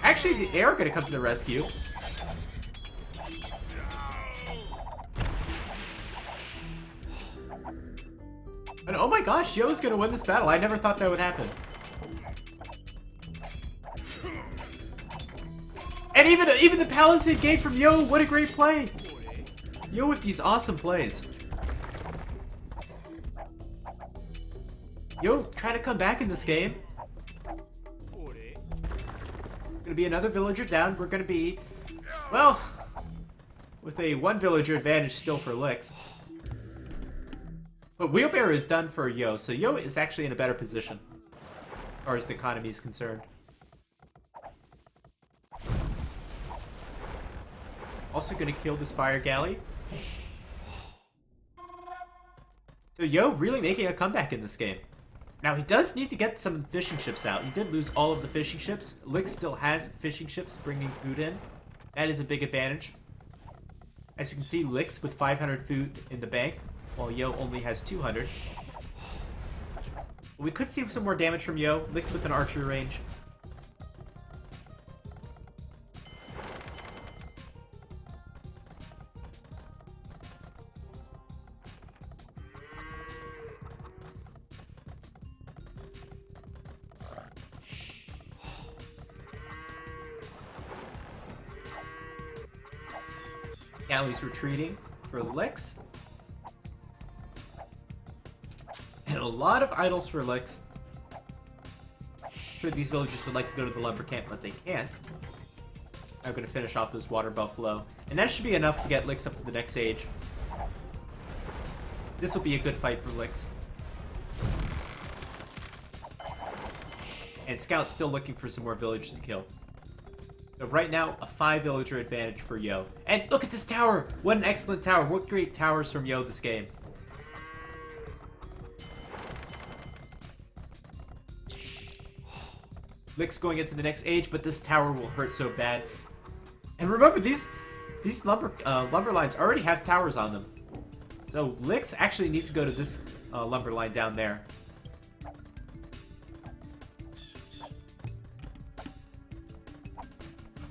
Actually, the air are gonna come to the rescue. And oh my gosh, Yo's gonna win this battle. I never thought that would happen. And even the Palisade Gate from Yo, what a great play! Yo with these awesome plays. Yo, trying to come back in this game. Gonna be another villager down. We're gonna be, well, with a 1 villager advantage still for Lix. But Wheelbarrow is done for Yo, so Yo is actually in a better position as far as the economy is concerned. Also gonna kill this fire galley. So Yo really making a comeback in this game. Now he does need to get some fishing ships out. He did lose all of the fishing ships. Lix still has fishing ships bringing food in. That is a big advantage. As you can see, Lix with 500 food in the bank, while Yo only has 200. We could see some more damage from Yo. Lix with an archery range. Galley's retreating for Lix. And a lot of idols for Lix. I'm sure these villagers would like to go to the lumber camp, but they can't. I'm going to finish off those water buffalo. And that should be enough to get Lix up to the next stage. This will be a good fight for Lix. And Scout's still looking for some more villagers to kill. So right now, a 5 villager advantage for Yo. And look at this tower! What an excellent tower. What great towers from Yo this game. Lix going into the next age, but this tower will hurt so bad. And remember, these lumber lines already have towers on them. So Lix actually needs to go to this lumber line down there.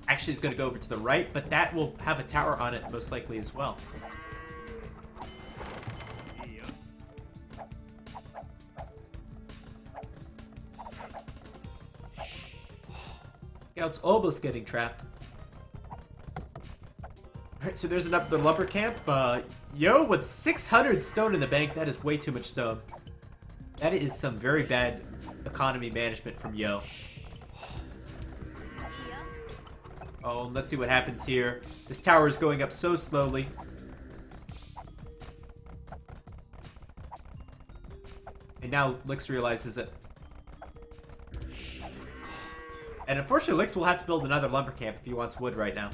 Actually is going to go over to the right, but that will have a tower on it most likely as well. Scout's almost getting trapped. Alright, so there's another lumber camp. Yo, with 600 stone in the bank, that is way too much stone. That is some very bad economy management from Yo. Oh, let's see what happens here. This tower is going up so slowly. And now Lix realizes it. And unfortunately, Lix will have to build another lumber camp if he wants wood right now.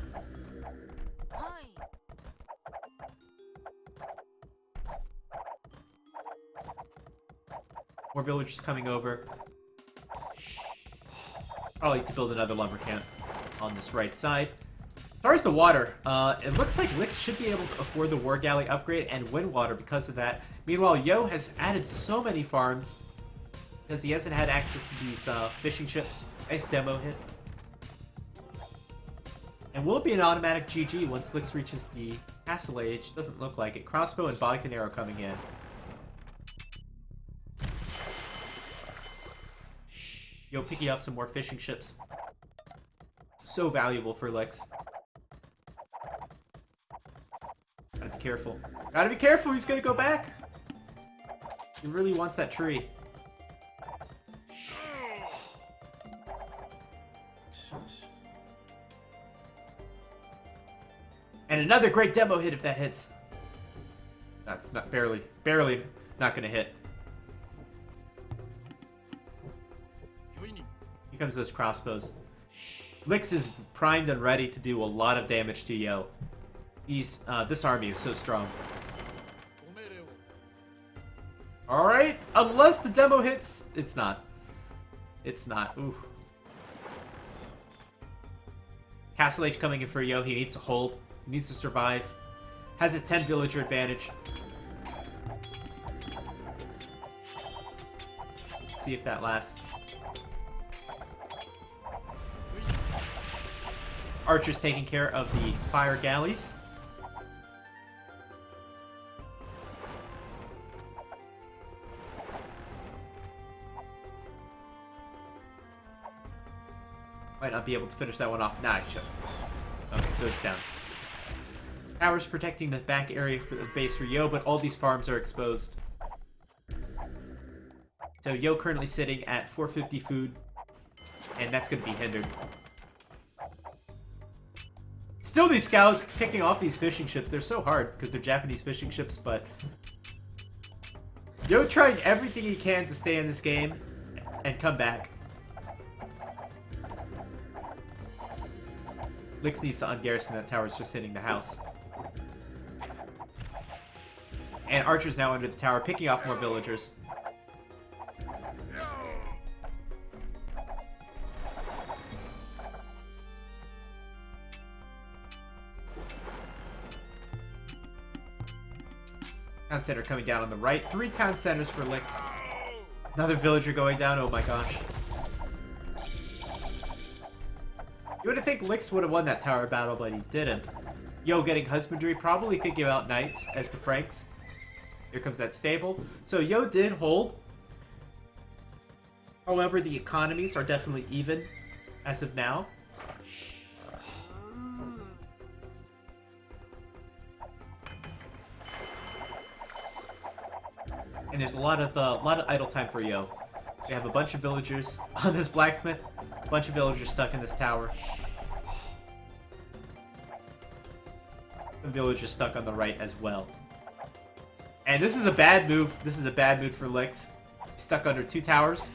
More villagers coming over. Probably need to build another lumber camp on this right side. As far as the water, it looks like Lix should be able to afford the War Galley upgrade and win water because of that. Meanwhile, Yo has added so many farms because he hasn't had access to these fishing ships. Nice demo hit. And will it be an automatic GG once Lix reaches the castle age? Doesn't look like it. Crossbow and Bodkin arrow coming in. Yo picking up some more fishing ships. So valuable for Lix. Gotta be careful. Gotta be careful, he's gonna go back. He really wants that tree. And another great demo hit if that hits. That's not barely not gonna hit. Here comes those crossbows. Lix is primed and ready to do a lot of damage to Yo. This army is so strong. Alright, unless the demo hits, it's not. It's not. Oof. Castle Age coming in for Yo. He needs to hold. He needs to survive. Has a 10 villager advantage. See if that lasts. Archer's taking care of the fire galleys. Might Might not be able to finish that one off. Nah, I should. Okay, so it's down. Tower's protecting the back area for the base for Yo, but all these farms are exposed. So Yo currently sitting at 450 food, and that's going to be hindered. Still, these scouts picking off these fishing ships. They're so hard because they're Japanese fishing ships, but Yo trying everything he can to stay in this game and come back. Lix needs to ungarrison that tower's just hitting the house. And Archer's now under the tower, picking off more villagers. Town center coming down on the right. 3 town centers for Lix. Another villager going down. Oh my gosh. You would have think Lix would have won that tower battle, but he didn't. Yo getting husbandry, probably thinking about knights as the Franks. Here comes that stable. So Yo did hold. However, the economies are definitely even as of now. And there's a lot of idle time for Yo. We have a bunch of villagers on this blacksmith, a bunch of villagers stuck in this tower. Some villagers stuck on the right as well. And this is a bad move. This is a bad move for Lix. He's stuck under 2 towers.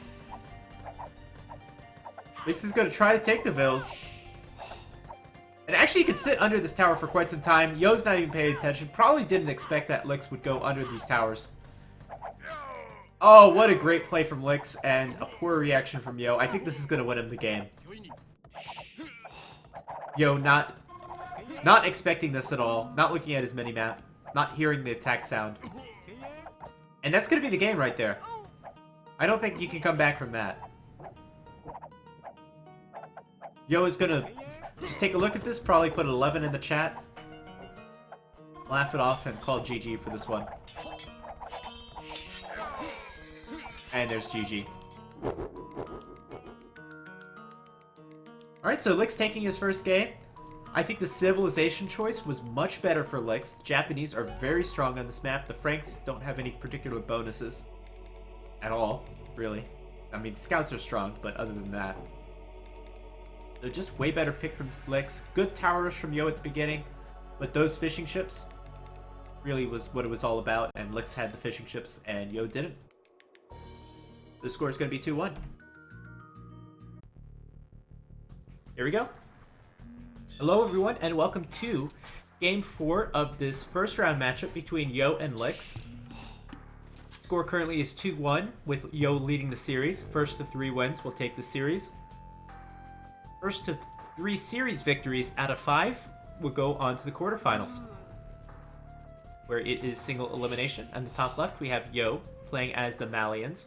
Lix is going to try to take the vills. And actually, he could sit under this tower for quite some time. Yo's not even paying attention. Probably didn't expect that Lix would go under these towers. Oh, what a great play from Lix and a poor reaction from Yo. I think this is going to win him the game. Yo not expecting this at all. Not looking at his mini-map. Not hearing the attack sound. And that's going to be the game right there. I don't think you can come back from that. Yo is going to just take a look at this. Probably put an 11 in the chat. Laugh it off and call GG for this one. And there's GG. Alright, so Lix taking his first game. I think the civilization choice was much better for Lix. The Japanese are very strong on this map. The Franks don't have any particular bonuses at all, really. I mean, the scouts are strong, but other than that. So just way better pick from Lix. Good tower rush from Yo at the beginning, but those fishing ships really was what it was all about, and Lix had the fishing ships, and Yo didn't. The score is going to be 2-1. Here we go. Hello, everyone, and welcome to Game 4 of this first round matchup between Yo and Lix. Score currently is 2-1, with Yo leading the series. First of 3 wins will take the series. First of 3 series victories out of 5 will go on to the quarterfinals, where it is single elimination. On the top left, we have Yo playing as the Malians.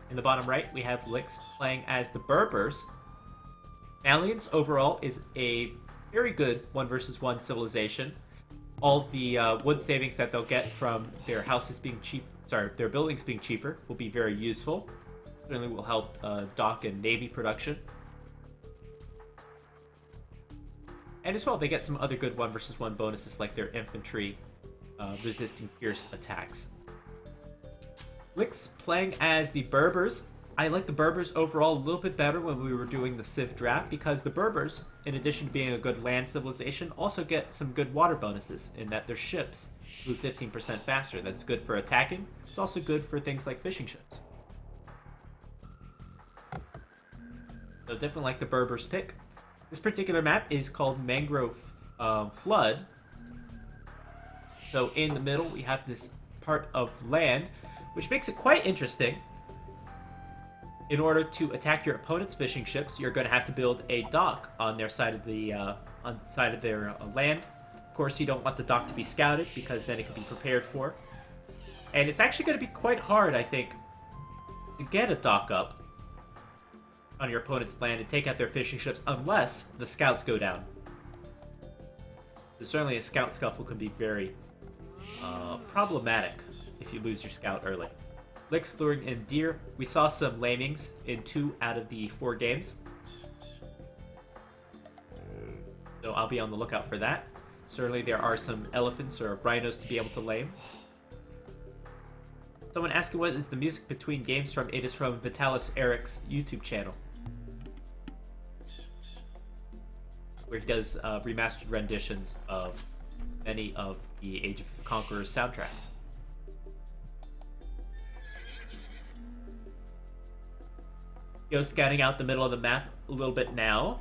In the bottom right, we have Lix playing as the Berbers. Malians overall is a very good 1 versus 1 civilization. All the wood savings that they'll get from their houses being cheap, their buildings being cheaper will be very useful. Certainly will help dock and navy production. And as well, they get some other good 1 versus 1 bonuses like their infantry resisting fierce attacks. Lix playing as the Berbers. I like the Berbers overall a little bit better when we were doing the Civ draft, because the Berbers, in addition to being a good land civilization, also get some good water bonuses in that their ships move 15% faster. That's good for attacking. It's also good for things like fishing ships. So definitely like the Berbers pick. This particular map is called Mangrove Flood. So in the middle we have this part of land, which makes it quite interesting. In order to attack your opponent's fishing ships, you're going to have to build a dock on their side of the land. Of course, you don't want the dock to be scouted, because then it can be prepared for. And it's actually going to be quite hard, I think, to get a dock up on your opponent's land and take out their fishing ships, unless the scouts go down. So certainly a scout scuffle can be very problematic if you lose your scout early. Lix luring in deer. We saw some lamings in 2 out of the 4 games. So I'll be on the lookout for that. Certainly there are some elephants or rhinos to be able to lame. Someone asking what is the music between games from. It is from Vitalis Eric's YouTube channel, where he does remastered renditions of many of the Age of Conquerors soundtracks. Yo, scouting out the middle of the map a little bit now.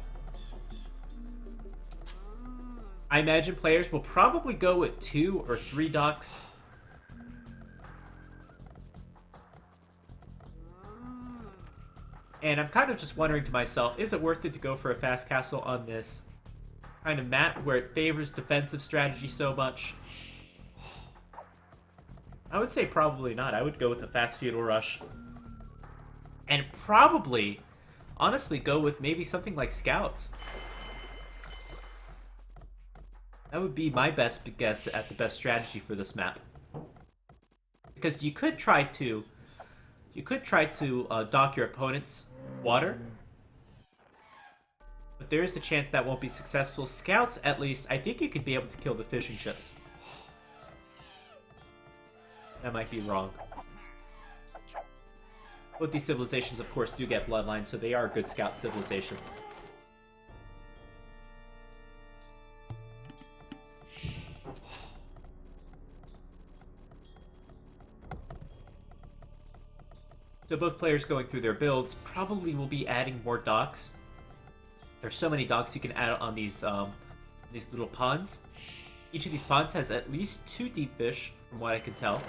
I imagine players will probably go with 2 or 3 docks. And I'm kind of just wondering to myself, is it worth it to go for a fast castle on this kind of map where it favors defensive strategy so much? I would say probably not. I would go with a fast feudal rush. And probably, honestly, go with maybe something like scouts. That would be my best guess at the best strategy for this map. Because you could try to dock your opponent's water, but there is the chance that won't be successful. Scouts, at least, I think you could be able to kill the fishing ships. That might be wrong. Both these civilizations, of course, do get bloodlines, so they are good scout civilizations. So both players going through their builds probably will be adding more docks. There's so many docks you can add on these little ponds. Each of these ponds has at least 2 deep fish, from what I can tell.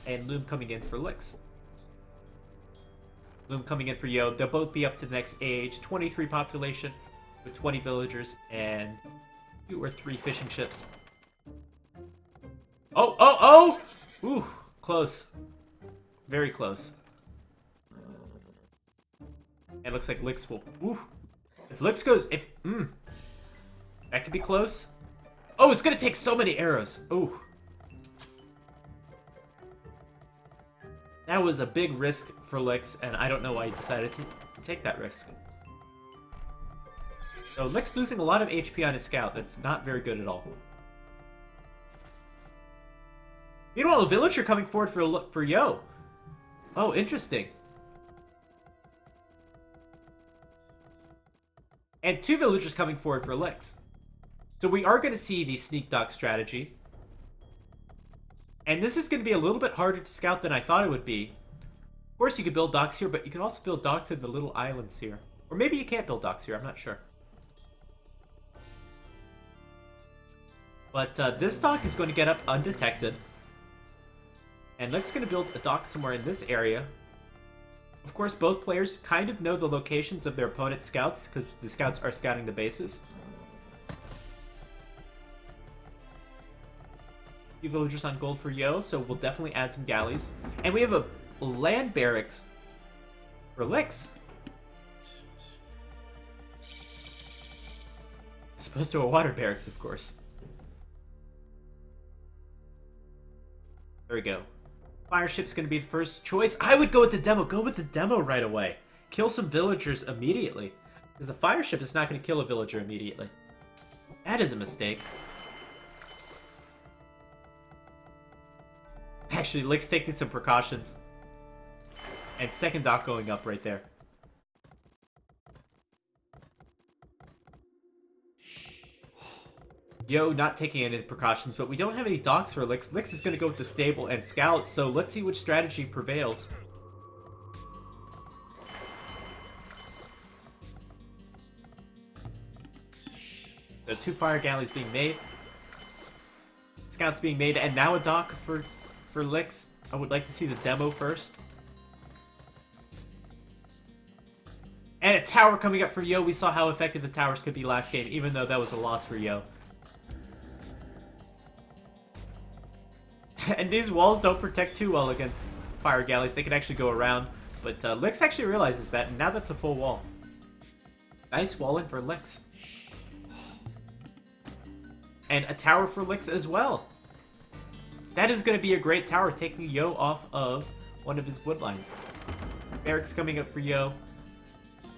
And Loom coming in for licks. Loom coming in for Yo. They'll both be up to the next age. 23 population with 20 villagers and 2 or 3 fishing ships. Oh, oh, oh! Ooh, close. Very close. And it looks like Licks will... Ooh. If Licks goes... That could be close. Oh, it's gonna take so many arrows. Ooh. That was a big risk for Licks, and I don't know why he decided to take that risk. So Licks losing a lot of HP on his scout. That's not very good at all. Meanwhile, a villager coming forward for Yo. Oh, interesting. And 2 villagers coming forward for Licks. So we are going to see the sneak dock strategy. And this is going to be a little bit harder to scout than I thought it would be. Of course, you could build docks here, but you can also build docks in the little islands here. Or maybe you can't build docks here, I'm not sure. But this dock is going to get up undetected. And Lick's going to build a dock somewhere in this area. Of course, both players kind of know the locations of their opponent's scouts, because the scouts are scouting the bases. Few villagers on gold for Yo, so we'll definitely add some galleys. And we have a land barracks for Licks. As opposed to a water barracks, of course. There we go. Fire ship's gonna be the first choice. I would go with the demo. Go with the demo right away. Kill some villagers immediately. Because the fire ship is not gonna kill a villager immediately. That is a mistake. Actually, Lick's taking some precautions. And second dock going up right there. Yo, not taking any precautions, but we don't have any docks for Licks. Licks is going to go with the stable and scout, so let's see which strategy prevails. The 2 fire galleys being made. Scouts being made, and now a dock for Licks. I would like to see the demo first. And a tower coming up for Yo. We saw how effective the towers could be last game, even though that was a loss for Yo. And these walls don't protect too well against fire galleys. They can actually go around. But Licks actually realizes that, and now that's a full wall. Nice wall in for Licks. And a tower for Lix as well. That is going to be a great tower, taking Yo off of one of his wood lines. Barracks coming up for Yo.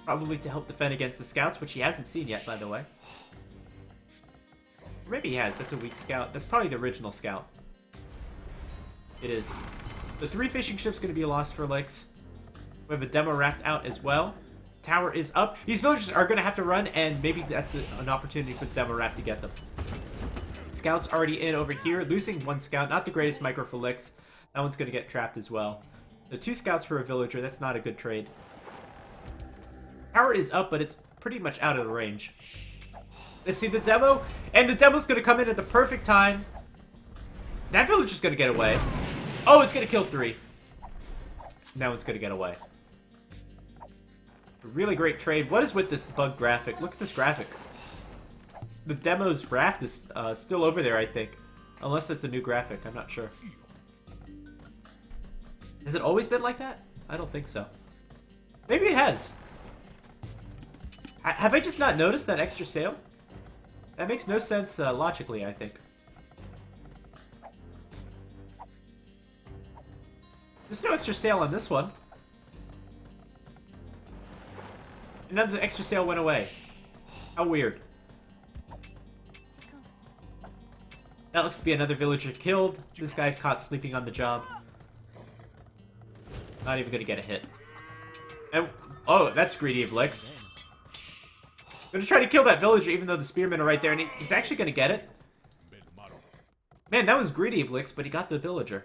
Probably to help defend against the scouts, which he hasn't seen yet, by the way. Or maybe he has. That's a weak scout. That's probably the original scout. It is. The 3 fishing ships going to be a loss for Lix. We have a demo raft out as well. Tower is up. These villagers are going to have to run, and maybe that's an opportunity for the demo raft to get them. Scouts already in over here. Losing 1 scout. Not the greatest micro for Lix. That one's going to get trapped as well. The 2 scouts for a villager. That's not a good trade. Tower is up, but it's pretty much out of the range. Let's see the demo. And the demo's going to come in at the perfect time. That villager's going to get away. Oh, it's going to kill 3. Now it's going to get away. A really great trade. What is with this bug graphic? Look at this graphic. The demo's raft is still over there, I think. Unless it's a new graphic. I'm not sure. Has it always been like that? I don't think so. Maybe it has. Have I just not noticed that extra sail? That makes no sense logically, I think. There's no extra sail on this one. And then the extra sail went away. How weird. That looks to be another villager killed. This guy's caught sleeping on the job. Not even gonna get a hit. And, oh, that's greedy of Lix. Gonna try to kill that villager even though the spearmen are right there, and he's actually gonna get it. Man, that was greedy of Lix, but he got the villager.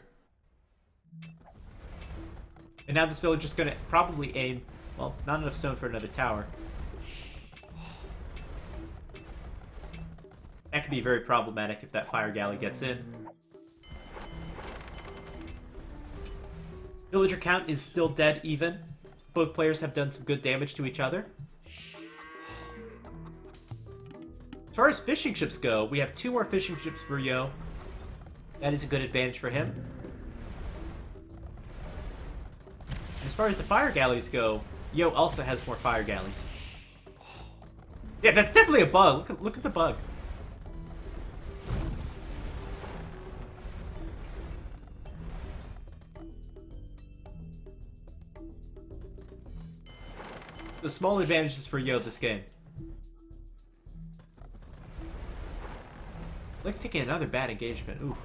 And now this villager's gonna probably aim, well, not enough stone for another tower. That could be very problematic if that fire galley gets in. Villager count is still dead even. Both players have done some good damage to each other. As far as fishing ships go, we have 2 more fishing ships for Yo. That is a good advantage for him. As far as the fire galleys go, Yo also has more fire galleys. Yeah, that's definitely a bug. Look at the bug. The small advantages for Yo this game. Let's take another bad engagement. Ooh.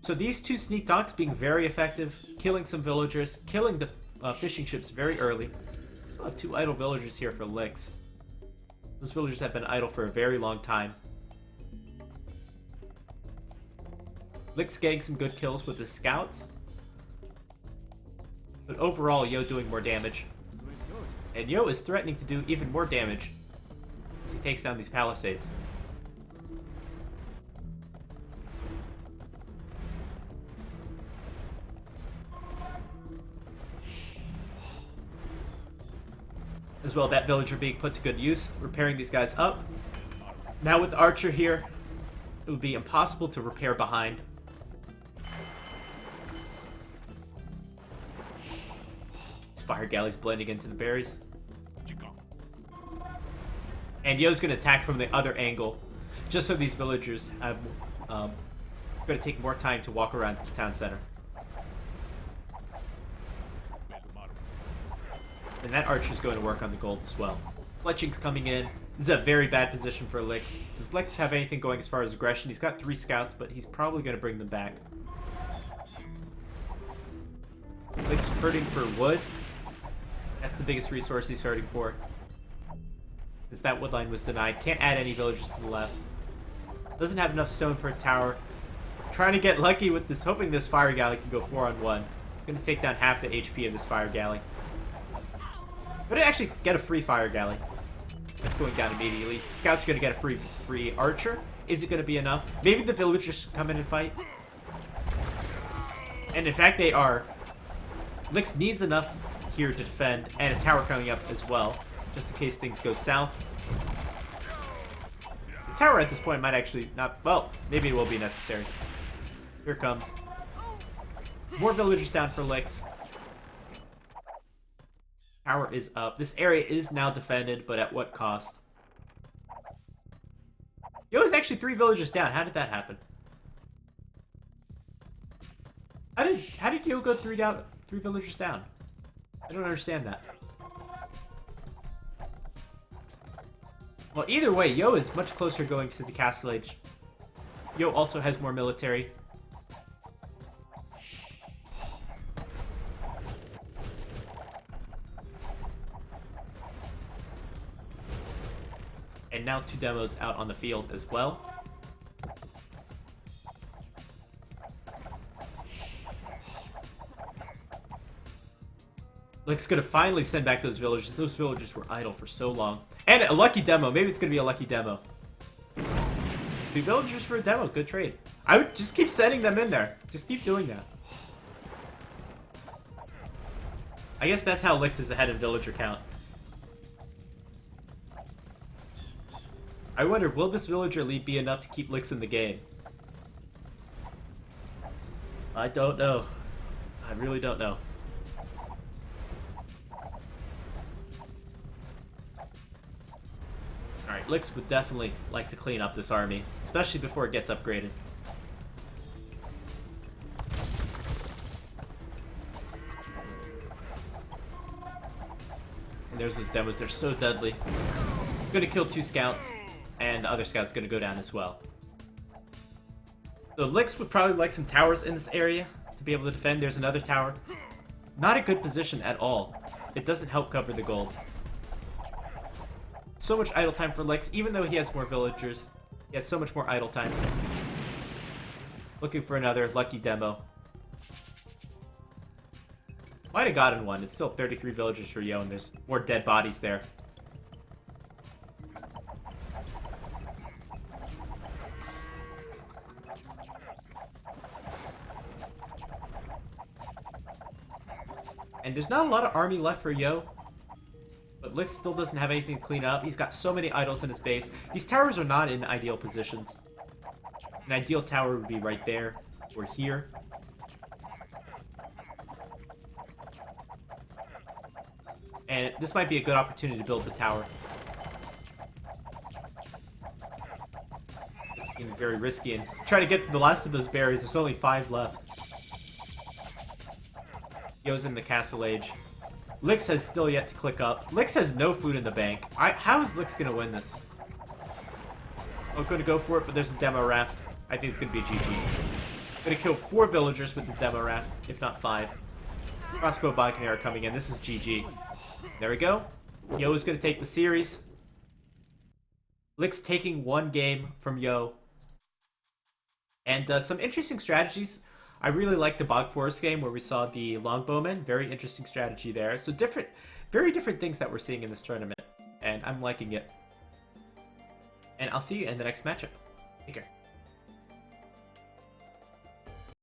So these 2 sneak docks being very effective, killing some villagers, killing the fishing ships very early. Still have 2 idle villagers here for Lix. Those villagers have been idle for a very long time. Lix getting some good kills with his scouts. But overall, Yo doing more damage. And Yo is threatening to do even more damage as he takes down these palisades. As well, that villager being put to good use, repairing these guys up. Now with the archer here, it would be impossible to repair behind. Fire galleys blending into the berries. And Yo's going to attack from the other angle, just so these villagers have going to take more time to walk around to the town center. And that archer's going to work on the gold as well. Fletching's coming in. This is a very bad position for Lix. Does Lix have anything going as far as aggression? He's got 3 scouts, but he's probably going to bring them back. Lix hurting for wood. That's the biggest resource he's hurting for. Since that wood line was denied. Can't add any villagers to the left. Doesn't have enough stone for a tower. Trying to get lucky with this, hoping this fire galley can go 4-on-1. It's going to take down half the HP of this fire galley. But it actually get a free fire galley. That's going down immediately. Scout's going to get a free archer. Is it going to be enough? Maybe the villagers should come in and fight. And in fact, they are. Lix needs enough here to defend, and a tower coming up as well, just in case things go south. The tower at this point might actually not, well, maybe it will be necessary. Here it comes. More villagers down for Lix. Tower is up. This area is now defended, but at what cost? Yo is actually 3 villagers down. How did that happen? How did Yo go 3 villagers down? I don't understand that. Well, either way, Yo is much closer going to the Castle Age. Yo also has more military. And now 2 demos out on the field as well. Lick's gonna finally send back those villagers. Those villagers were idle for so long. And a lucky demo. Maybe it's gonna be a lucky demo. 2 villagers for a demo. Good trade. I would just keep sending them in there. Just keep doing that. I guess that's how Lix is ahead in villager count. I wonder, will this villager lead be enough to keep Lix in the game? I don't know. I really don't know. Alright, Lix would definitely like to clean up this army, especially before it gets upgraded. And there's those demos, they're so deadly. I'm gonna kill 2 scouts, and the other scout's gonna go down as well. So Lix would probably like some towers in this area to be able to defend. There's another tower. Not a good position at all. It doesn't help cover the gold. So much idle time for Lix, even though he has more villagers. He has so much more idle time. Looking for another lucky demo. Might have gotten one. It's still 33 villagers for Yo, and there's more dead bodies there. And there's not a lot of army left for Yo. But Lix still doesn't have anything to clean up. He's got so many idols in his base. These towers are not in ideal positions. An ideal tower would be right there, or here. And this might be a good opportunity to build the tower. It's going to be very risky, and try to get the last of those berries. There's only 5 left. Yo's in the Castle Age. Lix has still yet to click up. Lix has no food in the bank. How is Lix going to win this? I'm going to go for it, but there's a demo raft. I think it's going to be a GG. I'm going to kill 4 villagers with the demo raft, if not 5. Crossbow Buccaneer coming in. This is GG. There we go. Yo is going to take the series. Lix taking 1 game from Yo. And some interesting strategies. I really like the Bog Forest game where we saw the Longbowmen. Very interesting strategy there. So very different things that we're seeing in this tournament. And I'm liking it. And I'll see you in the next matchup. Take care.